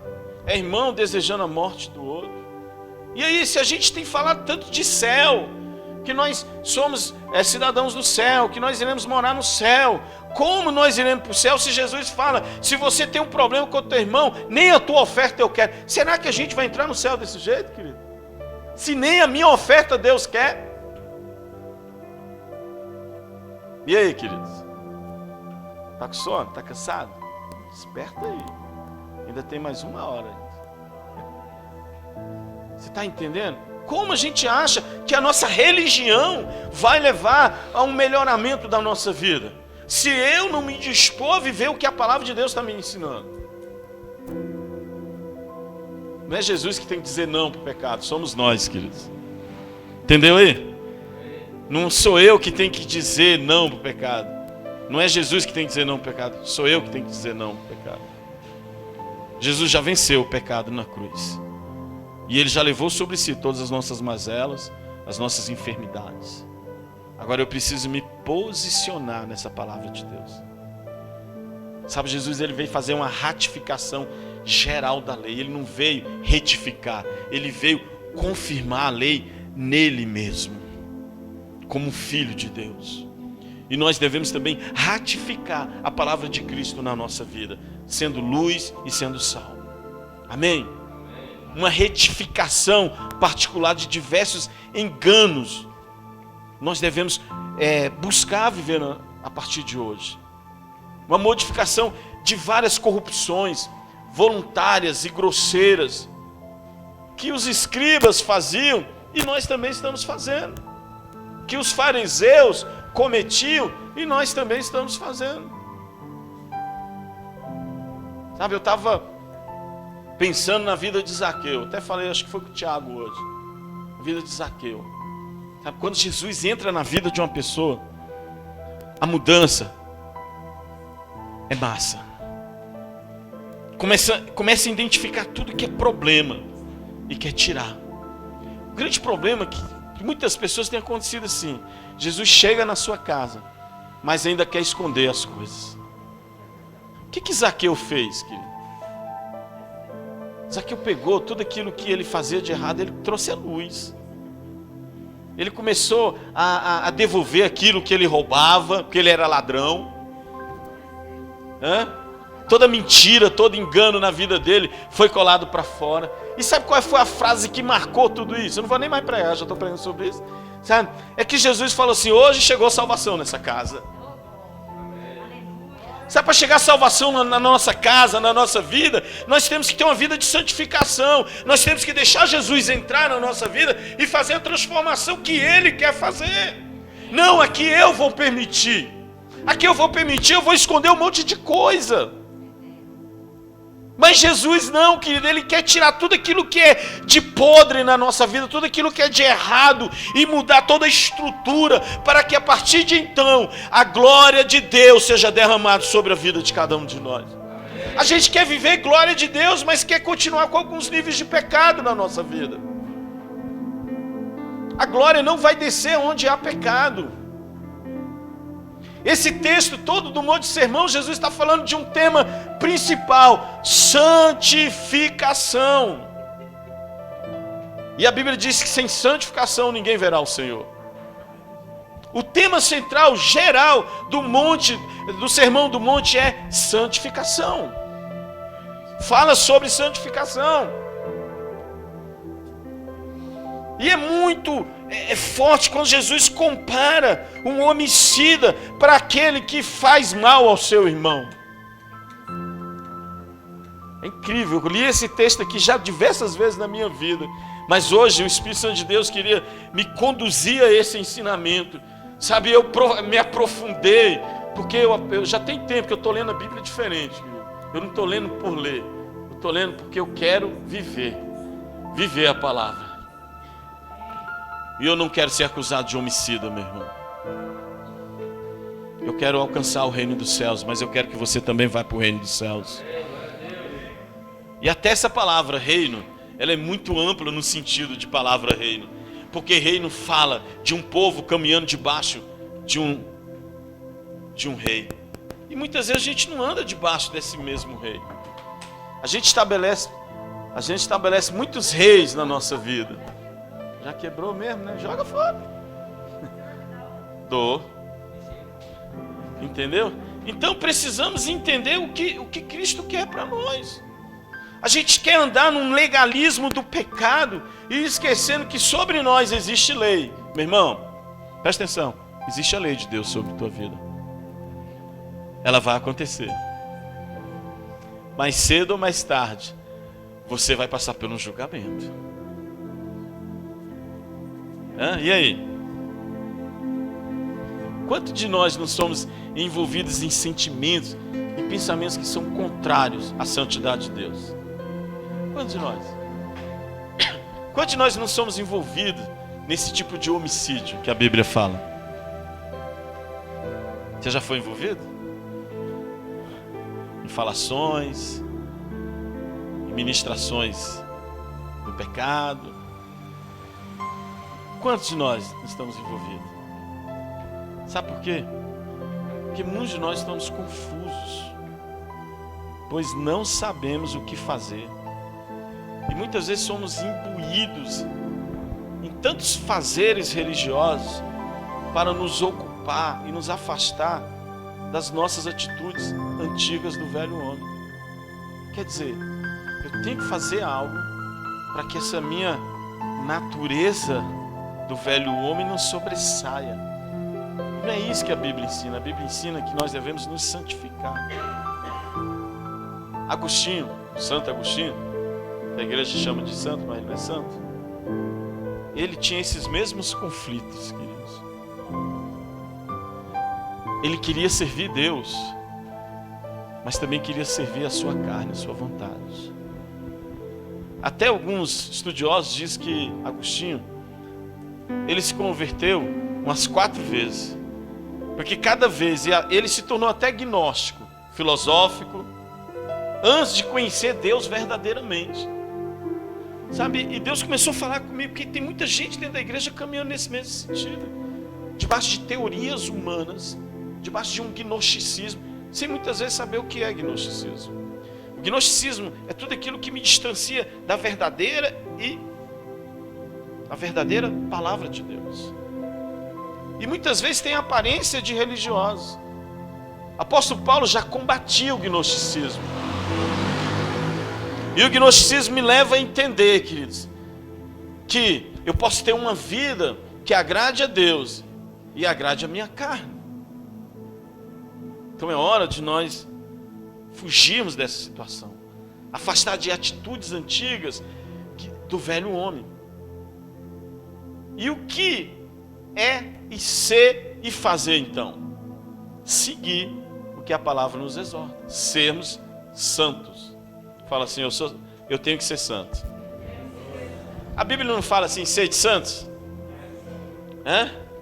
é irmão desejando a morte do outro. E aí, se a gente tem falado tanto de céu, que nós somos cidadãos do céu, que nós iremos morar no céu, como nós iremos para o céu se Jesus fala, se você tem um problema com o teu irmão, nem a tua oferta eu quero? Será que a gente vai entrar no céu desse jeito, querido? Se nem a minha oferta Deus quer? E aí, queridos? Tá com sono? Tá cansado? Desperta aí. Ainda tem mais 1 hora. Você está entendendo? Como a gente acha que a nossa religião vai levar a um melhoramento da nossa vida? Se eu não me dispor a viver o que a palavra de Deus está me ensinando. Não é Jesus que tem que dizer não para o pecado, somos nós, queridos. Entendeu aí? Não sou eu que tenho que dizer não para o pecado. Não é Jesus que tem que dizer não para o pecado, sou eu que tenho que dizer não para o pecado. Jesus já venceu o pecado na cruz. E Ele já levou sobre si todas as nossas mazelas, as nossas enfermidades. Agora eu preciso me posicionar nessa palavra de Deus. Sabe, Jesus ele veio fazer uma ratificação geral da lei. Ele não veio retificar, ele veio confirmar a lei nele mesmo, como filho de Deus. E nós devemos também ratificar a palavra de Cristo na nossa vida, sendo luz e sendo sal. Amém? Uma retificação particular de diversos enganos. Nós devemos buscar viver a partir de hoje. Uma modificação de várias corrupções voluntárias e grosseiras que os escribas faziam e nós também estamos fazendo. Que os fariseus cometiam e nós também estamos fazendo. Sabe, eu estava pensando na vida de Zaqueu. Até falei, acho que foi com o Tiago hoje. A vida de Zaqueu. Sabe, quando Jesus entra na vida de uma pessoa, a mudança é massa. Começa a identificar tudo que é problema e quer tirar. O grande problema é que muitas pessoas têm acontecido assim. Jesus chega na sua casa, mas ainda quer esconder as coisas. O que Zaqueu fez, querido? Zaqueu pegou tudo aquilo que ele fazia de errado, ele trouxe a luz. Ele começou a devolver aquilo que ele roubava, porque ele era ladrão. Toda mentira, todo engano na vida dele foi colado para fora. E sabe qual foi a frase que marcou tudo isso? Eu não vou nem mais pregar, já estou pregando sobre isso. Sabe? É que Jesus falou assim, hoje chegou salvação nessa casa. Sabe, para chegar a salvação na nossa casa, na nossa vida, nós temos que ter uma vida de santificação. Nós temos que deixar Jesus entrar na nossa vida e fazer a transformação que Ele quer fazer. Não, aqui eu vou permitir. Aqui eu vou permitir, eu vou esconder um monte de coisa. Mas Jesus não, querido, Ele quer tirar tudo aquilo que é de podre na nossa vida, tudo aquilo que é de errado e mudar toda a estrutura para que a partir de então a glória de Deus seja derramada sobre a vida de cada um de nós. A gente quer viver glória de Deus, mas quer continuar com alguns níveis de pecado na nossa vida. A glória não vai descer onde há pecado. Esse texto todo do Monte Sermão, Jesus está falando de um tema principal: santificação. E a Bíblia diz que sem santificação ninguém verá o Senhor. O tema central, geral do Sermão do Monte é santificação. Fala sobre santificação. E é muito forte quando Jesus compara um homicida para aquele que faz mal ao seu irmão. É incrível, eu li esse texto aqui já diversas vezes na minha vida, mas hoje o Espírito Santo de Deus queria me conduzir a esse ensinamento. Sabe, eu me aprofundei, porque eu já tem tempo que eu estou lendo a Bíblia diferente. Eu não estou lendo por ler, eu estou lendo porque eu quero viver a palavra. E eu não quero ser acusado de homicida, meu irmão. Eu quero alcançar o reino dos céus, mas eu quero que você também vá para o reino dos céus. E até essa palavra reino, ela é muito ampla no sentido de palavra reino. Porque reino fala de um povo caminhando debaixo de um rei. E muitas vezes a gente não anda debaixo desse mesmo rei. A gente estabelece muitos reis na nossa vida. Já quebrou mesmo, né? Joga fora. Entendeu? Então precisamos entender o que Cristo quer para nós. A gente quer andar num legalismo do pecado e esquecendo que sobre nós existe lei. Meu irmão, presta atenção. Existe a lei de Deus sobre a tua vida. Ela vai acontecer. Mais cedo ou mais tarde, você vai passar por um julgamento. E aí? Quanto de nós não somos envolvidos em sentimentos, em pensamentos que são contrários à santidade de Deus? Quantos de nós? Quantos de nós não somos envolvidos nesse tipo de homicídio que a Bíblia fala? Você já foi envolvido? Em falações, em ministrações do pecado? Quantos de nós estamos envolvidos? Sabe por quê? Porque muitos de nós estamos confusos, pois não sabemos o que fazer. E muitas vezes somos imbuídos em tantos fazeres religiosos para nos ocupar e nos afastar das nossas atitudes antigas do velho homem. Quer dizer, eu tenho que fazer algo para que essa minha natureza do velho homem não sobressaia. E não é isso que a Bíblia ensina. A Bíblia ensina que nós devemos nos santificar. Agostinho, Santo Agostinho, a igreja chama de santo, mas ele não é santo. Ele tinha esses mesmos conflitos, queridos. Ele queria servir Deus, mas também queria servir a sua carne, a sua vontade. Até alguns estudiosos dizem que Agostinho, ele se converteu umas 4 vezes. Porque cada vez ele se tornou até gnóstico, filosófico, antes de conhecer Deus verdadeiramente. Sabe, e Deus começou a falar comigo, porque tem muita gente dentro da igreja caminhando nesse mesmo sentido, debaixo de teorias humanas, debaixo de um gnosticismo, sem muitas vezes saber o que é gnosticismo. O gnosticismo é tudo aquilo que me distancia da verdadeira palavra de Deus. E muitas vezes tem a aparência de religiosos. Apóstolo Paulo já combatia o gnosticismo. E o gnosticismo me leva a entender, queridos, que eu posso ter uma vida que agrade a Deus e agrade a minha carne. Então é hora de nós fugirmos dessa situação, afastar de atitudes antigas do velho homem. E o que é e ser e fazer então? Seguir o que a palavra nos exorta, sermos santos. Fala assim, eu tenho que ser santo. A Bíblia não fala assim, sede santos?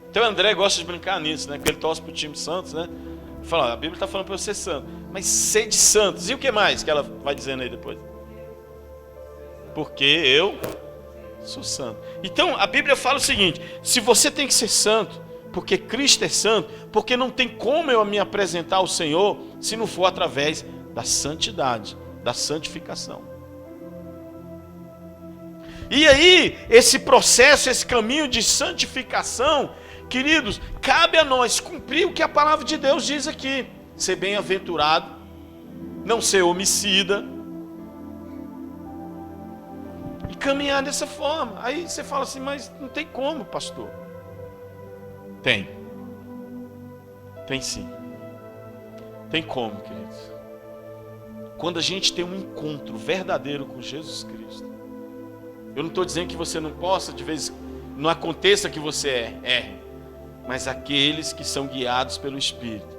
Então o André gosta de brincar nisso, né? Porque ele torce para o time Santos, né? Fala, a Bíblia está falando para você ser santo. Mas sede santos. E o que mais que ela vai dizendo aí depois? Porque eu sou santo. Então a Bíblia fala o seguinte, se você tem que ser santo, porque Cristo é santo, porque não tem como eu me apresentar ao Senhor se não for através da santidade, da santificação. E aí, esse processo, esse caminho de santificação, queridos, cabe a nós cumprir o que a palavra de Deus diz aqui. Ser bem-aventurado, não ser homicida, e caminhar dessa forma. Aí você fala assim, mas não tem como, pastor. Tem. Tem sim. Tem como, queridos. Quando a gente tem um encontro verdadeiro com Jesus Cristo. Eu não estou dizendo que você não possa, de vez, não aconteça que você erre. Mas aqueles que são guiados pelo Espírito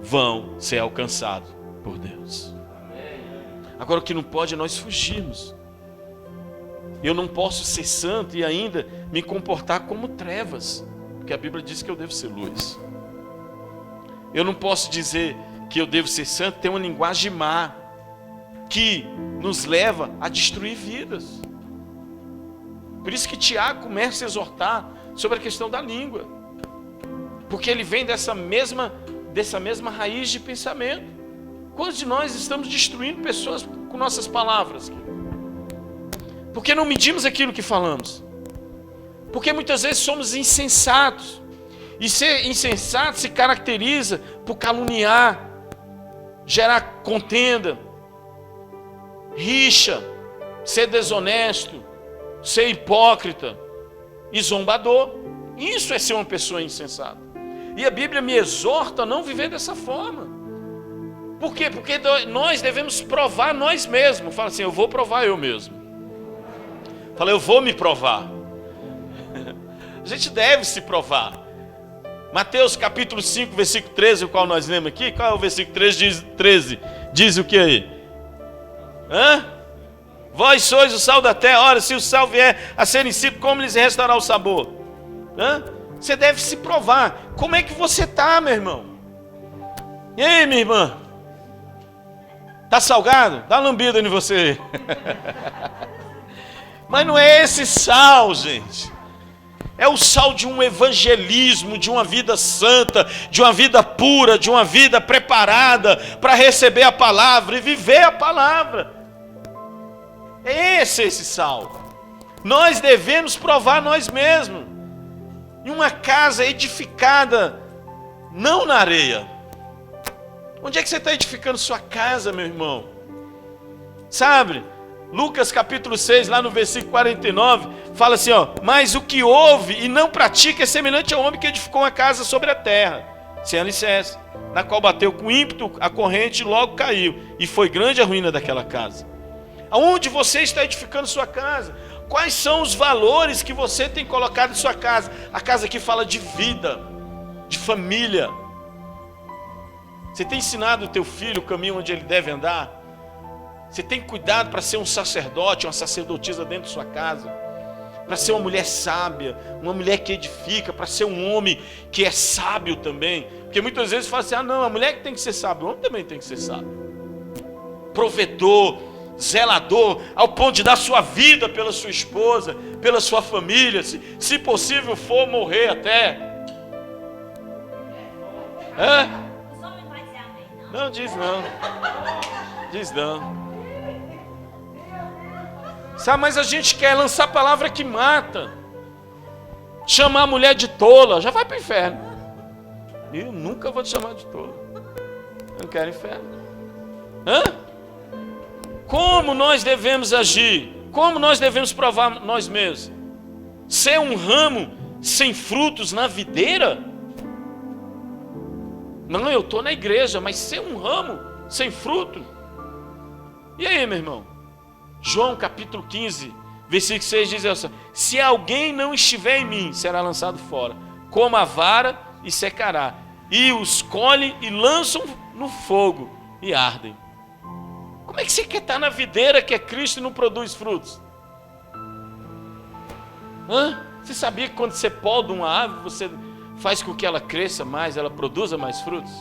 vão ser alcançados por Deus. Agora o que não pode é nós fugirmos. Eu não posso ser santo e ainda me comportar como trevas. Porque a Bíblia diz que eu devo ser luz. Eu não posso dizer que eu devo ser santo, ter uma linguagem má, que nos leva a destruir vidas. Por isso que Tiago começa a exortar sobre a questão da língua. Porque ele vem dessa mesma raiz de pensamento. Quantos de nós estamos destruindo pessoas com nossas palavras? Porque não medimos aquilo que falamos. Porque muitas vezes somos insensatos. E ser insensato se caracteriza por caluniar, gerar contenda, rixa, ser desonesto, ser hipócrita e zombador. Isso é ser uma pessoa insensata. E a Bíblia me exorta a não viver dessa forma. Por quê? Porque nós devemos provar nós mesmos. Fala assim, eu vou provar eu mesmo. Fala, eu vou me provar. A gente deve se provar. Mateus capítulo 5, versículo 13, o qual nós lemos aqui. Qual é o versículo 13? Diz o que aí? Vós sois o sal da terra. Ora, se o sal vier a ser insípido, como lhes restará o sabor? Você deve se provar. Como é que você está, meu irmão? E aí, minha irmã? Tá salgado? Dá uma lambida em você. Mas não é esse sal, gente. É o sal de um evangelismo, de uma vida santa, de uma vida pura, de uma vida preparada para receber a palavra e viver a palavra. É esse sal. Nós devemos provar nós mesmos. Em uma casa edificada, não na areia. Onde é que você está edificando sua casa, meu irmão? Sabe? Lucas capítulo 6, lá no versículo 49, fala assim, mas o que ouve e não pratica é semelhante ao homem que edificou uma casa sobre a terra, sem alicerce, na qual bateu com ímpeto a corrente e logo caiu, e foi grande a ruína daquela casa. Aonde você está edificando sua casa? Quais são os valores que você tem colocado em sua casa? A casa aqui fala de vida, de família. Você tem ensinado o teu filho o caminho onde ele deve andar? Você tem cuidado para ser um sacerdote, uma sacerdotisa dentro de sua casa? Para ser uma mulher sábia, uma mulher que edifica, para ser um homem que é sábio também. Porque muitas vezes fala assim, não, a mulher que tem que ser sábia, o homem também tem que ser sábio. Provedor, zelador, ao ponto de dar sua vida pela sua esposa, pela sua família, se possível for morrer até. Não, diz não. Diz não. Sabe, mas a gente quer lançar a palavra que mata. Chamar a mulher de tola, já vai para o inferno. Eu nunca vou te chamar de tola. Eu não quero inferno. Como nós devemos agir? Como nós devemos provar nós mesmos? Ser um ramo sem frutos na videira? Não, eu estou na igreja, mas ser um ramo sem fruto? E aí, meu irmão? João capítulo 15, versículo 6 diz assim, se alguém não estiver em mim, será lançado fora, como a vara e secará, e os colhem e lançam no fogo e ardem. Como é que você quer estar na videira que é Cristo e não produz frutos? Você sabia que quando você poda uma árvore, você faz com que ela cresça mais, ela produza mais frutos?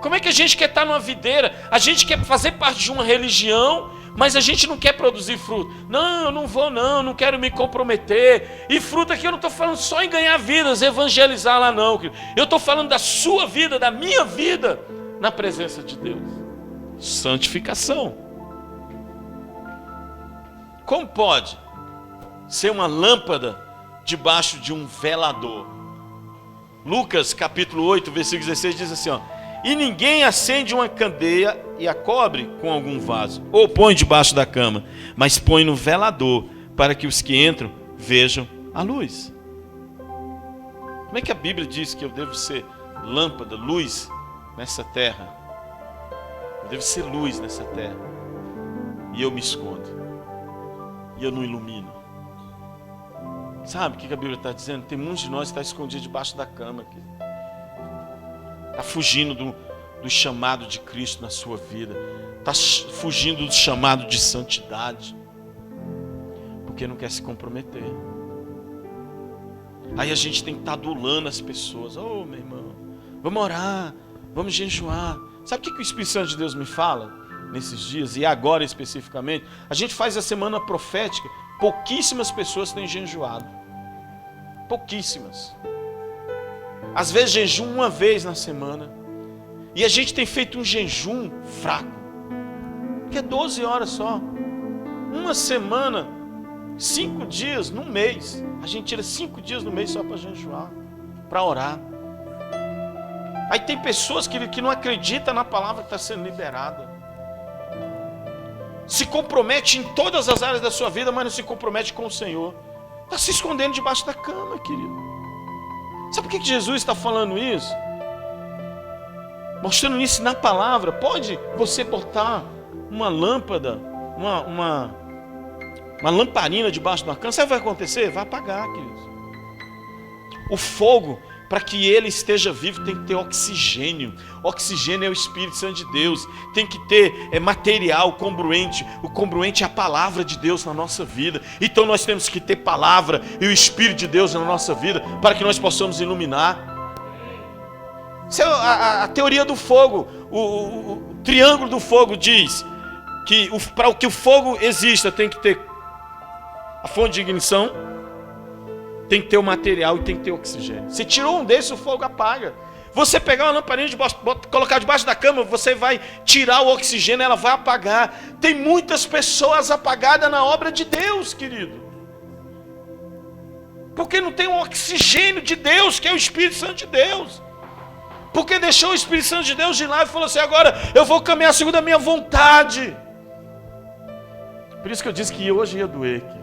Como é que a gente quer estar numa videira? A gente quer fazer parte de uma religião, mas a gente não quer produzir fruto. Não, eu não vou não quero me comprometer. E fruto aqui eu não estou falando só em ganhar vidas, evangelizar lá não. Eu estou falando da sua vida, da minha vida, na presença de Deus. Santificação. Como pode ser uma lâmpada debaixo de um velador? Lucas capítulo 8, versículo 16 diz assim, e ninguém acende uma candeia e a cobre com algum vaso, ou põe debaixo da cama, mas põe no velador, para que os que entram vejam a luz. Como é que a Bíblia diz que eu devo ser lâmpada, luz nessa terra? Eu devo ser luz nessa terra. E eu me escondo. E eu não ilumino. Sabe o que a Bíblia está dizendo? Tem muitos de nós que está escondido debaixo da cama aqui. Está fugindo do chamado de Cristo na sua vida. Está fugindo do chamado de santidade. Porque não quer se comprometer. Aí a gente tem que estar adulando as pessoas. Ô, meu irmão, vamos orar, vamos jejuar. Sabe o que o Espírito Santo de Deus me fala? nesses dias, e agora especificamente, a gente faz a semana profética, pouquíssimas pessoas têm jejuado. Pouquíssimas. Às vezes jejum uma vez na semana. E a gente tem feito um jejum fraco. Que é 12 horas só. Uma semana, 5 dias no mês. A gente tira 5 dias no mês só para jejuar, para orar. Aí tem pessoas que não acreditam na palavra que está sendo liberada. Se compromete em todas as áreas da sua vida, mas não se compromete com o Senhor. Está se escondendo debaixo da cama, querido. Sabe por que Jesus está falando isso? Mostrando isso na palavra. Pode você botar uma lâmpada, uma lamparina debaixo de uma cama. Sabe o que vai acontecer? Vai apagar, queridos. O fogo, para que ele esteja vivo, tem que ter oxigênio. Oxigênio é o Espírito Santo de Deus. Tem que ter material congruente. O congruente é a palavra de Deus na nossa vida. Então nós temos que ter palavra e o Espírito de Deus na nossa vida, para que nós possamos iluminar. Isso é a teoria do fogo. O triângulo do fogo diz que para que o fogo exista, tem que ter a fonte de ignição, tem que ter o material e tem que ter oxigênio. Se tirou um desses, o fogo apaga. Você pegar uma lamparina, colocar debaixo da cama, você vai tirar o oxigênio, ela vai apagar. Tem muitas pessoas apagadas na obra de Deus, querido. Porque não tem o oxigênio de Deus, que é o Espírito Santo de Deus. Porque deixou o Espírito Santo de Deus de lá e falou assim: agora eu vou caminhar segundo a minha vontade. Por isso que eu disse que hoje ia doer, queridos.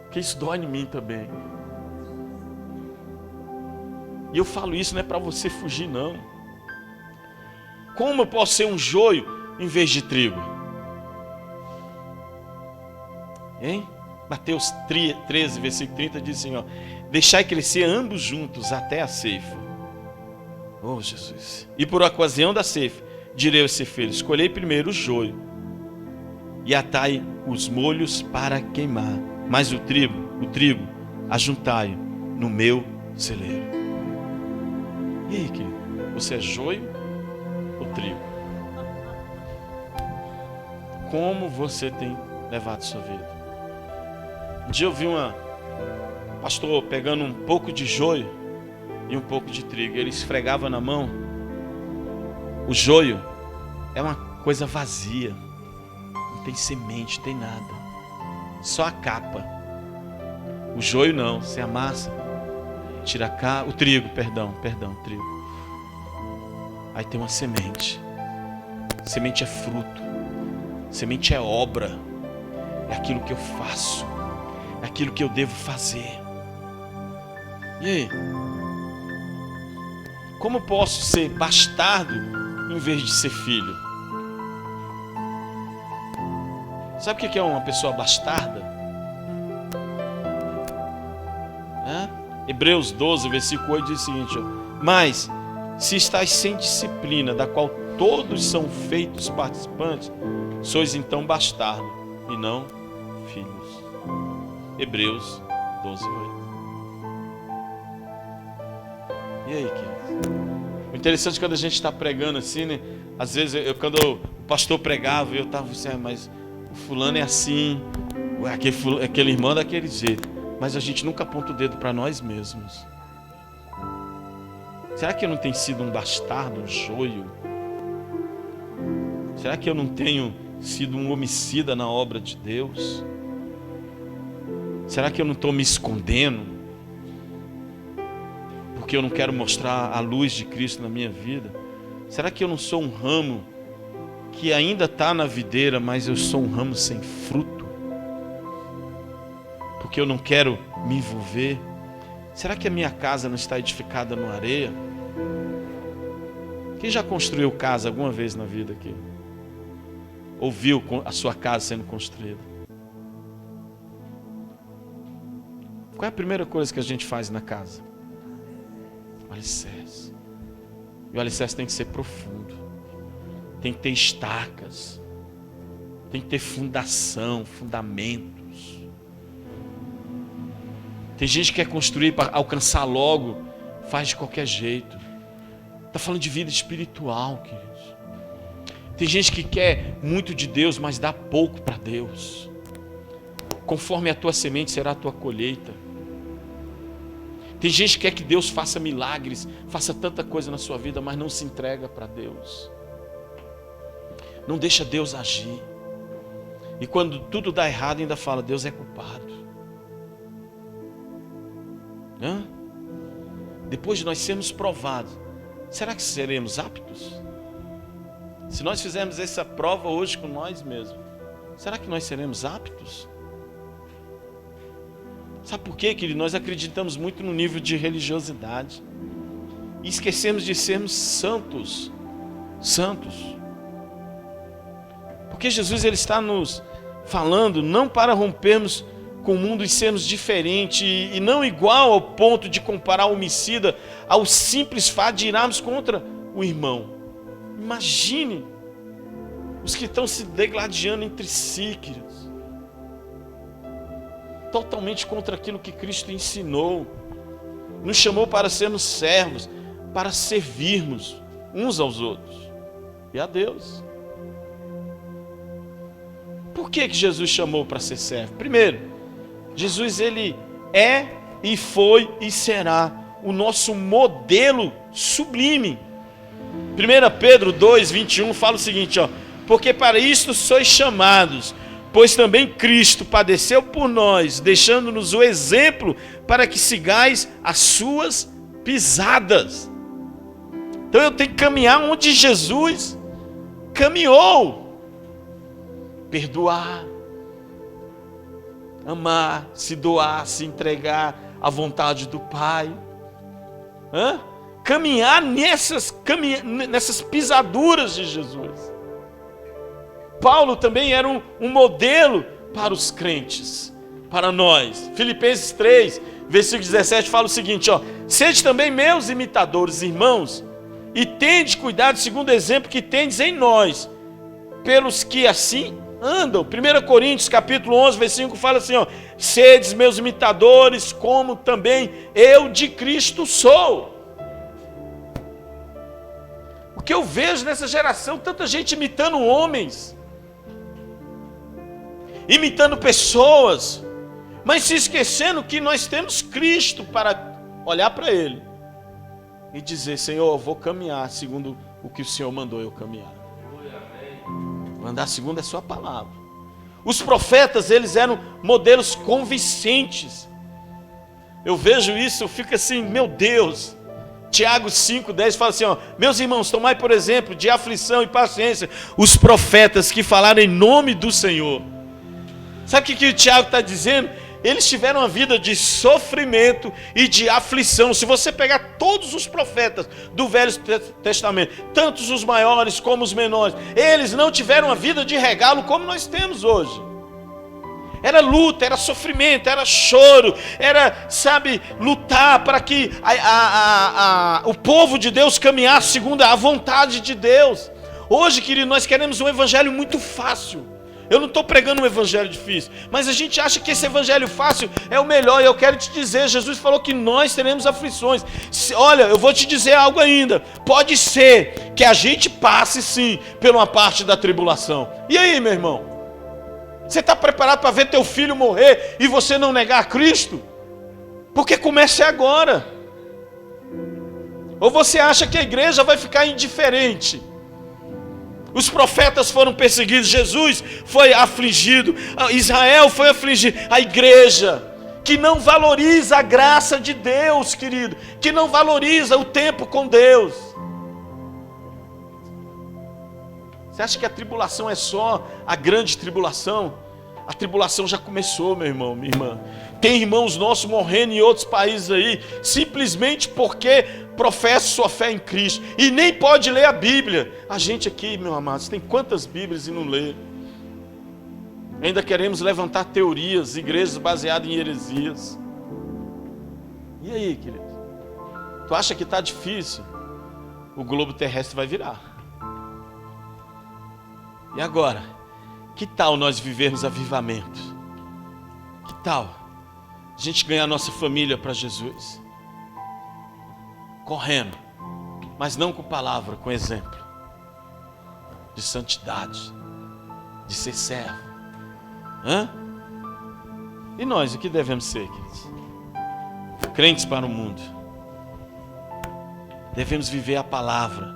Porque isso dói em mim também. E eu falo isso não é para você fugir, não. Como eu posso ser um joio em vez de trigo? Hein? Mateus 13, versículo 30 diz assim, ó: deixai crescer ambos juntos até a ceifa. Oh, Jesus. E por ocasião da ceifa, direi aos ceifeiros: escolhei primeiro o joio e atai os molhos para queimar, mas o trigo, ajuntai no meu celeiro. E aí, querido? Você é joio ou trigo? Como você tem levado sua vida? Um dia eu vi um pastor pegando um pouco de joio e um pouco de trigo. Ele esfregava na mão. O joio é uma coisa vazia. Não tem semente, não tem nada. Só a capa. O joio não, você amassa, tira a capa. O trigo, perdão, trigo. Aí tem uma semente. Semente é fruto. Semente é obra. É aquilo que eu faço. É aquilo que eu devo fazer. E aí? Como posso ser bastardo em vez de ser filho? Sabe o que é uma pessoa bastarda? Hebreus 12, versículo 8 diz o seguinte: ó: mas se estáis sem disciplina, da qual todos são feitos participantes, sois então bastardo e não filhos. Hebreus 12, 8. E aí, queridos? O interessante é quando a gente está pregando assim, né? Às vezes, quando o pastor pregava, eu estava assim: mas o fulano é assim, aquele irmão é daquele jeito. Mas a gente nunca aponta o dedo para nós mesmos. Será que eu não tenho sido um bastardo, um joio? Será que eu não tenho sido um homicida na obra de Deus? Será que eu não estou me escondendo? Porque eu não quero mostrar a luz de Cristo na minha vida? Será que eu não sou um ramo que ainda está na videira, mas eu sou um ramo sem fruto? Porque eu não quero me envolver? Será que a minha casa não está edificada na areia? Quem já construiu casa alguma vez na vida aqui? Ou viu a sua casa sendo construída? Qual é a primeira coisa que a gente faz na casa? O alicerce. E o alicerce tem que ser profundo. Tem que ter estacas. Tem que ter fundação, fundamentos. Tem gente que quer construir para alcançar logo, faz de qualquer jeito. Está falando de vida espiritual, queridos. Tem gente que quer muito de Deus, mas dá pouco para Deus. Conforme a tua semente será a tua colheita. Tem gente que quer que Deus faça milagres, faça tanta coisa na sua vida, mas não se entrega para Deus. Não deixa Deus agir. E quando tudo dá errado, ainda fala, Deus é culpado. Depois de nós sermos provados, será que seremos aptos? Se nós fizermos essa prova hoje com nós mesmos, será que nós seremos aptos? Sabe por quê, querido? Nós acreditamos muito no nível de religiosidade e esquecemos de sermos santos. Porque Jesus ele está nos falando não para rompermos com o mundo e sermos diferentes e não igual ao ponto de comparar o homicida ao simples fato de irmos contra o irmão. Imagine os que estão se degladiando entre si, queridos. Totalmente contra aquilo que Cristo ensinou. Nos chamou para sermos servos, para servirmos uns aos outros e a Deus. Por que Jesus chamou para ser servo? Primeiro, Jesus ele é e foi e será o nosso modelo sublime. 1 Pedro 2:21 fala o seguinte, porque para isto sois chamados, pois também Cristo padeceu por nós, deixando-nos o exemplo para que sigais as suas pisadas. Então eu tenho que caminhar onde Jesus caminhou. Perdoar, amar, se doar, se entregar à vontade do Pai. Caminhar nessas pisaduras de Jesus. Paulo também era um modelo para os crentes, para nós. Filipenses 3, versículo 17 fala o seguinte, sede também meus imitadores, irmãos, e tende cuidado segundo o exemplo que tendes em nós, pelos que assim andam. 1 Coríntios capítulo 11, versículo 5 fala assim, sedes meus imitadores, como também eu de Cristo sou. O que eu vejo nessa geração, tanta gente imitando homens, imitando pessoas, mas se esquecendo que nós temos Cristo para olhar para Ele e dizer, Senhor, eu vou caminhar segundo o que o Senhor mandou eu caminhar. Andar segundo a sua palavra. Os profetas, eles eram modelos convincentes. Eu vejo isso, eu fico assim, meu Deus. Tiago 5:10 fala assim, meus irmãos, tomai por exemplo de aflição e paciência os profetas que falaram em nome do Senhor. Sabe o que o Tiago está dizendo? Eles tiveram uma vida de sofrimento e de aflição. Se você pegar todos os profetas do Velho Testamento, tanto os maiores como os menores, eles não tiveram uma vida de regalo como nós temos hoje. Era luta, era sofrimento, era choro, era, lutar para que o povo de Deus caminhasse segundo a vontade de Deus. Hoje, querido, nós queremos um evangelho muito fácil. Eu não estou pregando um evangelho difícil, mas a gente acha que esse evangelho fácil é o melhor. E eu quero te dizer, Jesus falou que nós teremos aflições. Olha, eu vou te dizer algo ainda. Pode ser que a gente passe sim por uma parte da tribulação. E aí, meu irmão? Você está preparado para ver teu filho morrer e você não negar a Cristo? Porque começa agora. Ou você acha que a igreja vai ficar indiferente? Os profetas foram perseguidos, Jesus foi afligido, Israel foi afligido. A igreja que não valoriza a graça de Deus, querido, que não valoriza o tempo com Deus. Você acha que a tribulação é só a grande tribulação? A tribulação já começou, meu irmão, minha irmã. Tem irmãos nossos morrendo em outros países aí, simplesmente porque professa sua fé em Cristo e nem pode ler a Bíblia. A gente aqui, meu amado, tem quantas Bíblias e não lê? Ainda queremos levantar teorias, igrejas baseadas em heresias. E aí, querido? Tu acha que está difícil? O globo terrestre vai virar. E agora? Que tal nós vivermos avivamento? Que tal a gente ganhar a nossa família para Jesus? Correndo, mas não com palavra, com exemplo. de santidade, de ser servo. Hã? E nós, o que devemos ser, queridos? Crentes para o mundo. Devemos viver a palavra,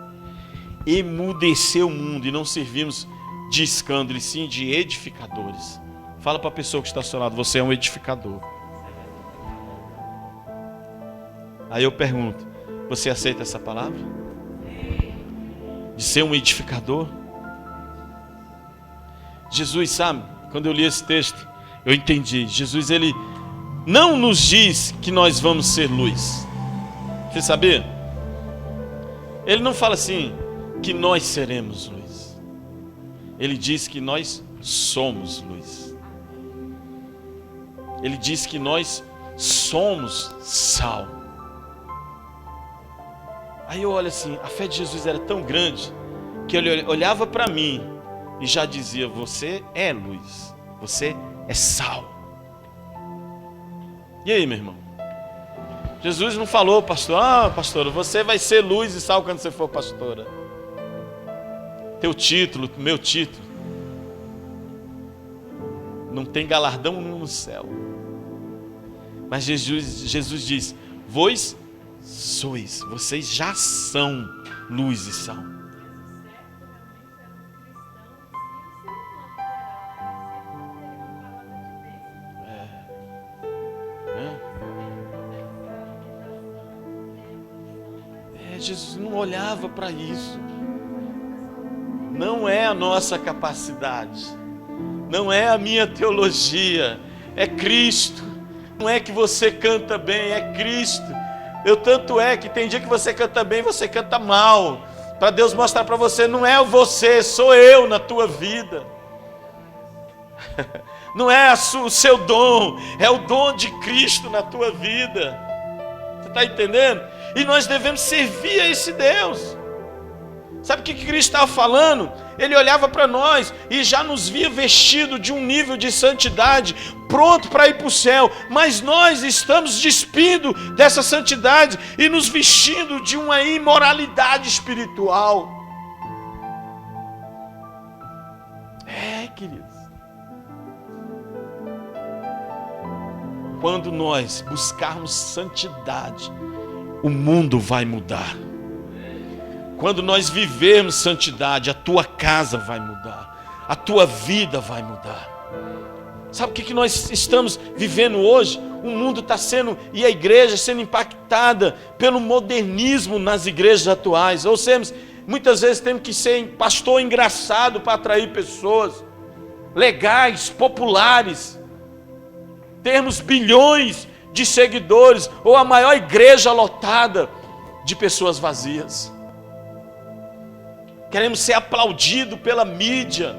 emudecer o mundo e não servirmos de escândalo, e sim de edificadores. Fala para a pessoa que está ao seu lado, você é um edificador. Aí eu pergunto, você aceita essa palavra? De ser um edificador? Jesus, sabe, quando eu li esse texto, eu entendi. Jesus, ele não nos diz que nós vamos ser luz. Você sabia? Ele não fala assim, que nós seremos luz. Ele diz que nós somos luz. Ele diz que nós somos sal. Aí eu olho assim, a fé de Jesus era tão grande, que ele olhava para mim e já dizia, você é luz, você é sal. E aí, meu irmão? Jesus não falou, pastor, pastora, você vai ser luz e sal quando você for pastora. Teu título, meu título, não tem galardão nenhum no céu. Mas Jesus diz, vós sois, vocês já são luz e sal. Jesus não olhava para isso. Não é a nossa capacidade, não é a minha teologia, é Cristo. Não é que você canta bem, é Cristo. Tanto é que tem dia que você canta bem, você canta mal, para Deus mostrar para você, não é você, sou eu na tua vida. Não é o seu dom, é o dom de Cristo na tua vida. Você está entendendo? E nós devemos servir a esse Deus. Sabe o que Cristo estava falando? Ele olhava para nós e já nos via vestido de um nível de santidade, pronto para ir para o céu. Mas nós estamos despindo dessa santidade e nos vestindo de uma imoralidade espiritual. Queridos. Quando nós buscarmos santidade, o mundo vai mudar. Quando nós vivermos santidade, a tua casa vai mudar, a tua vida vai mudar. Sabe o que nós estamos vivendo hoje? O mundo está sendo, e a igreja sendo impactada pelo modernismo nas igrejas atuais. Ou seja, muitas vezes temos que ser pastor engraçado para atrair pessoas, legais, populares, termos bilhões de seguidores, ou a maior igreja lotada de pessoas vazias. Queremos ser aplaudidos pela mídia.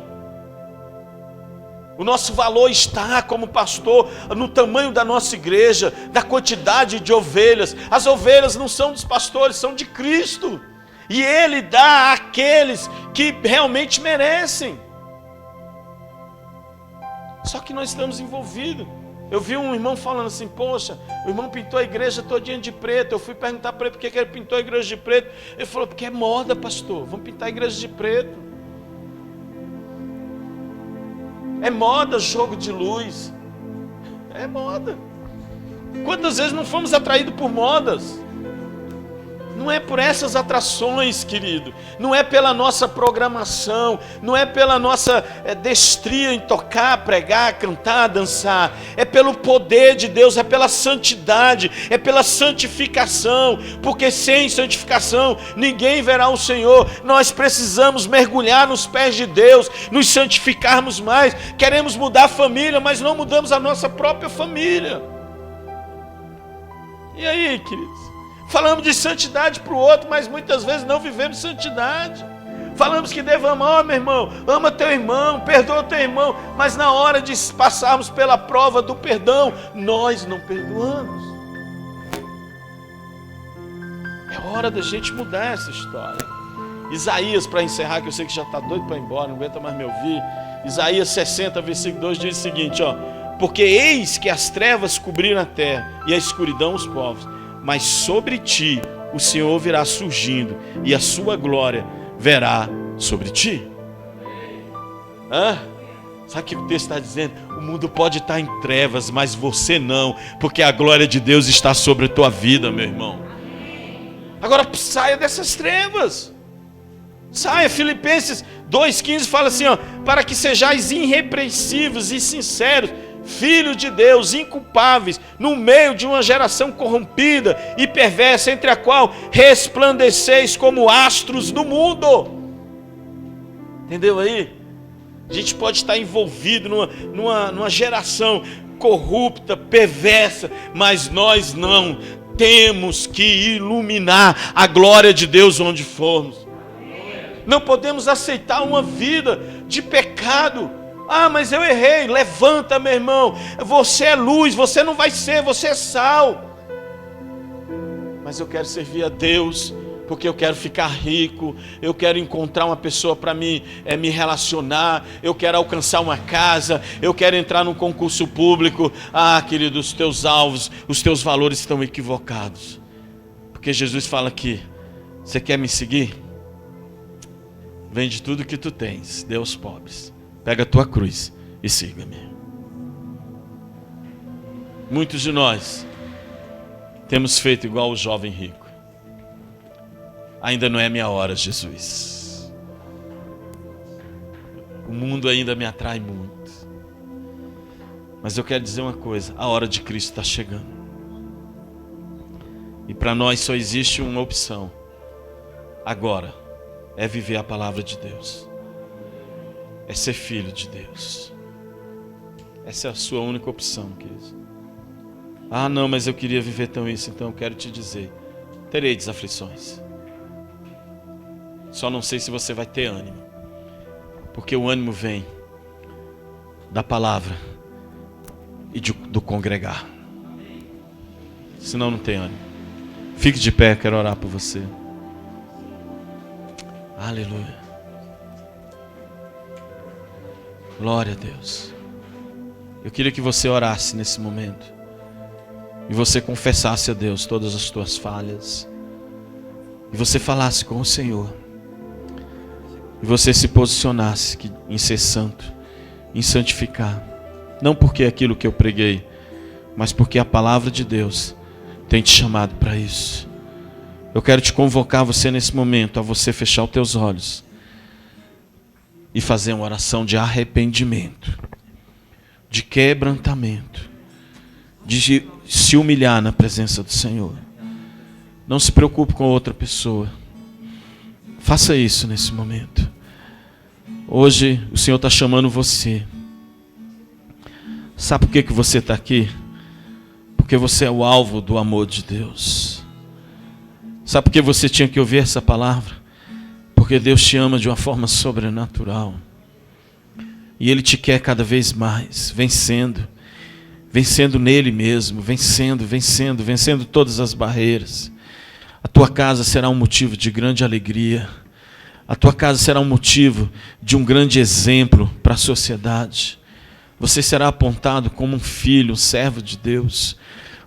O nosso valor está como pastor no tamanho da nossa igreja, da quantidade de ovelhas. As ovelhas não são dos pastores, são de Cristo. E Ele dá àqueles que realmente merecem. Só que nós estamos envolvidos. Eu vi um irmão falando assim, poxa, o irmão pintou a igreja todinha de preto. Eu fui perguntar para ele por que ele pintou a igreja de preto. Ele falou, porque é moda, pastor, vamos pintar a igreja de preto. É moda jogo de luz. É moda. Quantas vezes não fomos atraídos por modas? Não é por essas atrações, querido. Não é pela nossa programação. Não é pela nossa destria em tocar, pregar, cantar, dançar. É pelo poder de Deus, é pela santidade, é pela santificação. Porque sem santificação ninguém verá o Senhor. Nós precisamos mergulhar nos pés de Deus, nos santificarmos mais. Queremos mudar a família, mas não mudamos a nossa própria família. E aí, queridos? Falamos de santidade para o outro, mas muitas vezes não vivemos santidade. Falamos que devemos amar, meu irmão, ama teu irmão, perdoa teu irmão, mas na hora de passarmos pela prova do perdão, nós não perdoamos. É hora da gente mudar essa história. Isaías, para encerrar, que eu sei que já está doido para ir embora, não aguenta mais me ouvir. Isaías 60, versículo 2 diz o seguinte, porque eis que as trevas cobriram a terra e a escuridão os povos, mas sobre ti o Senhor virá surgindo, e a sua glória verá sobre ti. Sabe o que o texto está dizendo? O mundo pode estar em trevas, mas você não, porque a glória de Deus está sobre a tua vida, meu irmão. Agora saia dessas trevas. Saia. Filipenses 2,15 fala assim, ó, para que sejais irrepreensíveis e sinceros, filhos de Deus, inculpáveis, no meio de uma geração corrompida e perversa, entre a qual resplandeceis como astros no mundo. Entendeu aí? A gente pode estar envolvido numa geração corrupta, perversa, mas nós não. Temos que iluminar a glória de Deus onde formos. Não podemos aceitar uma vida de pecado. Mas eu errei. Levanta, meu irmão. Você é luz, você não vai ser, você é sal. Mas eu quero servir a Deus, porque eu quero ficar rico, eu quero encontrar uma pessoa para me relacionar, eu quero alcançar uma casa, eu quero entrar num concurso público. Querido, os teus alvos, os teus valores estão equivocados. Porque Jesus fala aqui, você quer me seguir? Vende tudo que tu tens, dê aos pobres. Pega a tua cruz e siga-me. Muitos de nós temos feito igual o jovem rico. Ainda não é minha hora, Jesus. O mundo ainda me atrai muito. Mas eu quero dizer uma coisa, a hora de Cristo está chegando. E para nós só existe uma opção. Agora, é viver a palavra de Deus. É ser filho de Deus. Essa é a sua única opção, queridos. Não, mas eu queria viver tão isso, então eu quero te dizer, tereis aflições. Só não sei se você vai ter ânimo. Porque o ânimo vem da palavra e do congregar. Senão não tem ânimo. Fique de pé, quero orar por você. Aleluia. Glória a Deus. Eu queria que você orasse nesse momento. E você confessasse a Deus todas as tuas falhas. E você falasse com o Senhor. E você se posicionasse em ser santo, em santificar. Não porque é aquilo que eu preguei, mas porque a palavra de Deus tem te chamado para isso. Eu quero te convocar você nesse momento a você fechar os teus olhos e fazer uma oração de arrependimento, de quebrantamento, de se humilhar na presença do Senhor. Não se preocupe com outra pessoa. Faça isso nesse momento. Hoje o Senhor está chamando você. Sabe por que você está aqui? Porque você é o alvo do amor de Deus. Sabe por que você tinha que ouvir essa palavra? Porque Deus te ama de uma forma sobrenatural. E Ele te quer cada vez mais, vencendo nele mesmo, vencendo todas as barreiras. A tua casa será um motivo de grande alegria. A tua casa será um motivo de um grande exemplo para a sociedade. Você será apontado como um filho, um servo de Deus,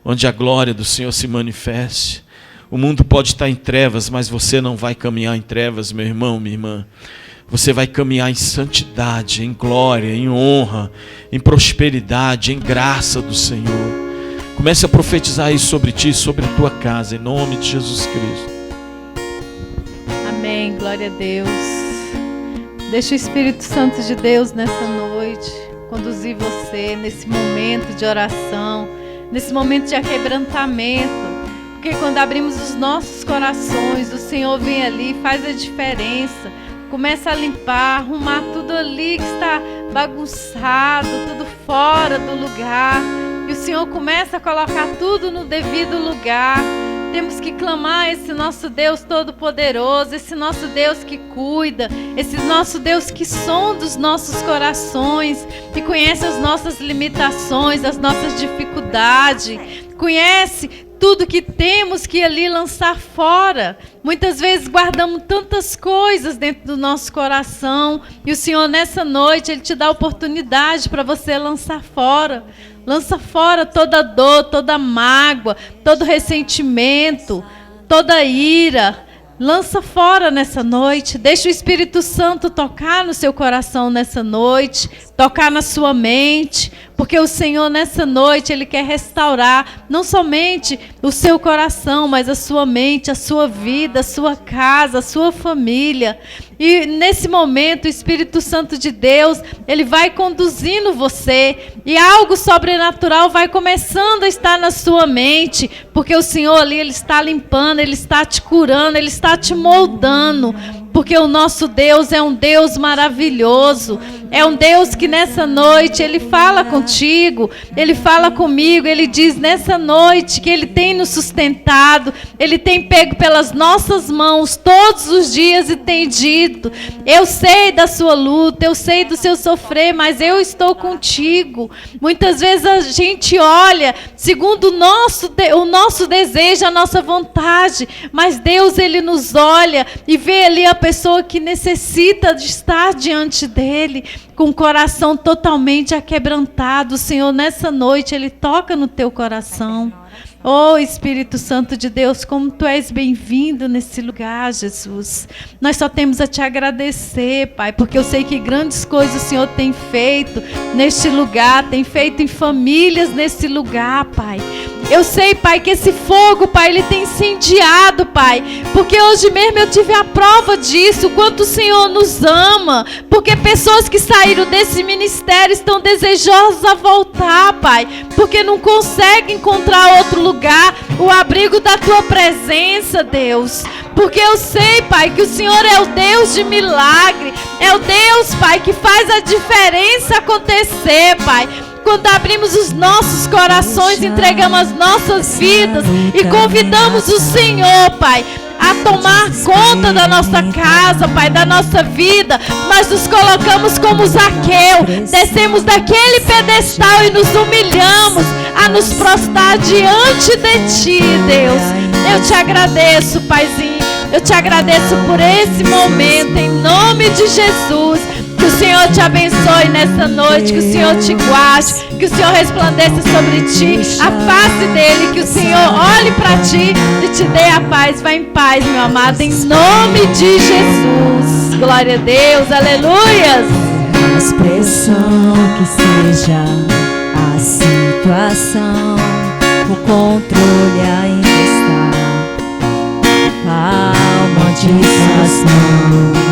onde a glória do Senhor se manifeste. O mundo pode estar em trevas, mas você não vai caminhar em trevas, meu irmão, minha irmã. Você vai caminhar em santidade, em glória, em honra, em prosperidade, em graça do Senhor. Comece a profetizar isso sobre ti, sobre a tua casa, em nome de Jesus Cristo. Amém, glória a Deus. Deixa o Espírito Santo de Deus nessa noite conduzir você nesse momento de oração, nesse momento de quebrantamento. Porque quando abrimos os nossos corações, o Senhor vem ali e faz a diferença. Começa a limpar, arrumar tudo ali que está bagunçado, tudo fora do lugar. E o Senhor começa a colocar tudo no devido lugar. Temos que clamar esse nosso Deus todo-poderoso, esse nosso Deus que cuida, esse nosso Deus que sonda os nossos corações, que conhece as nossas limitações, as nossas dificuldades, conhece tudo que temos que ali lançar fora. Muitas vezes guardamos tantas coisas dentro do nosso coração e o Senhor nessa noite Ele te dá a oportunidade para você lançar fora. Lança fora toda dor, toda mágoa, todo ressentimento, toda ira, Lança fora nessa noite. Deixa o Espírito Santo tocar no seu coração nessa noite, tocar na sua mente, porque o Senhor nessa noite Ele quer restaurar não somente o seu coração, mas a sua mente, a sua vida, a sua casa, a sua família. E nesse momento o Espírito Santo de Deus, Ele vai conduzindo você e algo sobrenatural vai começando a estar na sua mente, porque o Senhor ali, Ele está limpando, Ele está te curando, Ele está te moldando, porque o nosso Deus é um Deus maravilhoso, é um Deus que nessa noite Ele fala contigo, Ele fala comigo, Ele diz nessa noite que Ele tem nos sustentado, Ele tem pego pelas nossas mãos todos os dias e tem dito: eu sei da sua luta, eu sei do seu sofrer, mas eu estou contigo. Muitas vezes a gente olha segundo o nosso desejo, a nossa vontade, mas Deus, Ele nos olha e vê ali a pessoa que necessita de estar diante dEle, com o coração totalmente aquebrantado. O Senhor, nessa noite, Ele toca no teu coração. Oh, Espírito Santo de Deus, como Tu és bem-vindo nesse lugar, Jesus. Nós só temos a Te agradecer, Pai, porque eu sei que grandes coisas o Senhor tem feito neste lugar, tem feito em famílias nesse lugar, Pai. Eu sei, Pai, que esse fogo, Pai, ele tem incendiado, Pai, porque hoje mesmo eu tive a prova disso, o quanto o Senhor nos ama, porque pessoas que saíram desse ministério estão desejosas a voltar, Pai, porque não conseguem encontrar outro lugar, o abrigo da Tua presença, Deus. Porque eu sei, Pai, que o Senhor é o Deus de milagre, é o Deus, Pai, que faz a diferença acontecer, Pai. Quando abrimos os nossos corações, entregamos as nossas vidas e convidamos o Senhor, Pai, a tomar conta da nossa casa, Pai, da nossa vida. Nós nos colocamos como Zaqueu, descemos daquele pedestal e nos humilhamos a nos prostrar diante de Ti, Deus. Eu Te agradeço, Paizinho, eu Te agradeço por esse momento, em nome de Jesus. Que o Senhor te abençoe nessa noite, que o Senhor te guarde, que o Senhor resplandeça sobre ti a face dele, que o Senhor olhe para ti e te dê a paz. Vá em paz, meu amado, em nome de Jesus. Glória a Deus, aleluias. A expressão que seja a situação, o controle ainda está. Palma de suas mãos.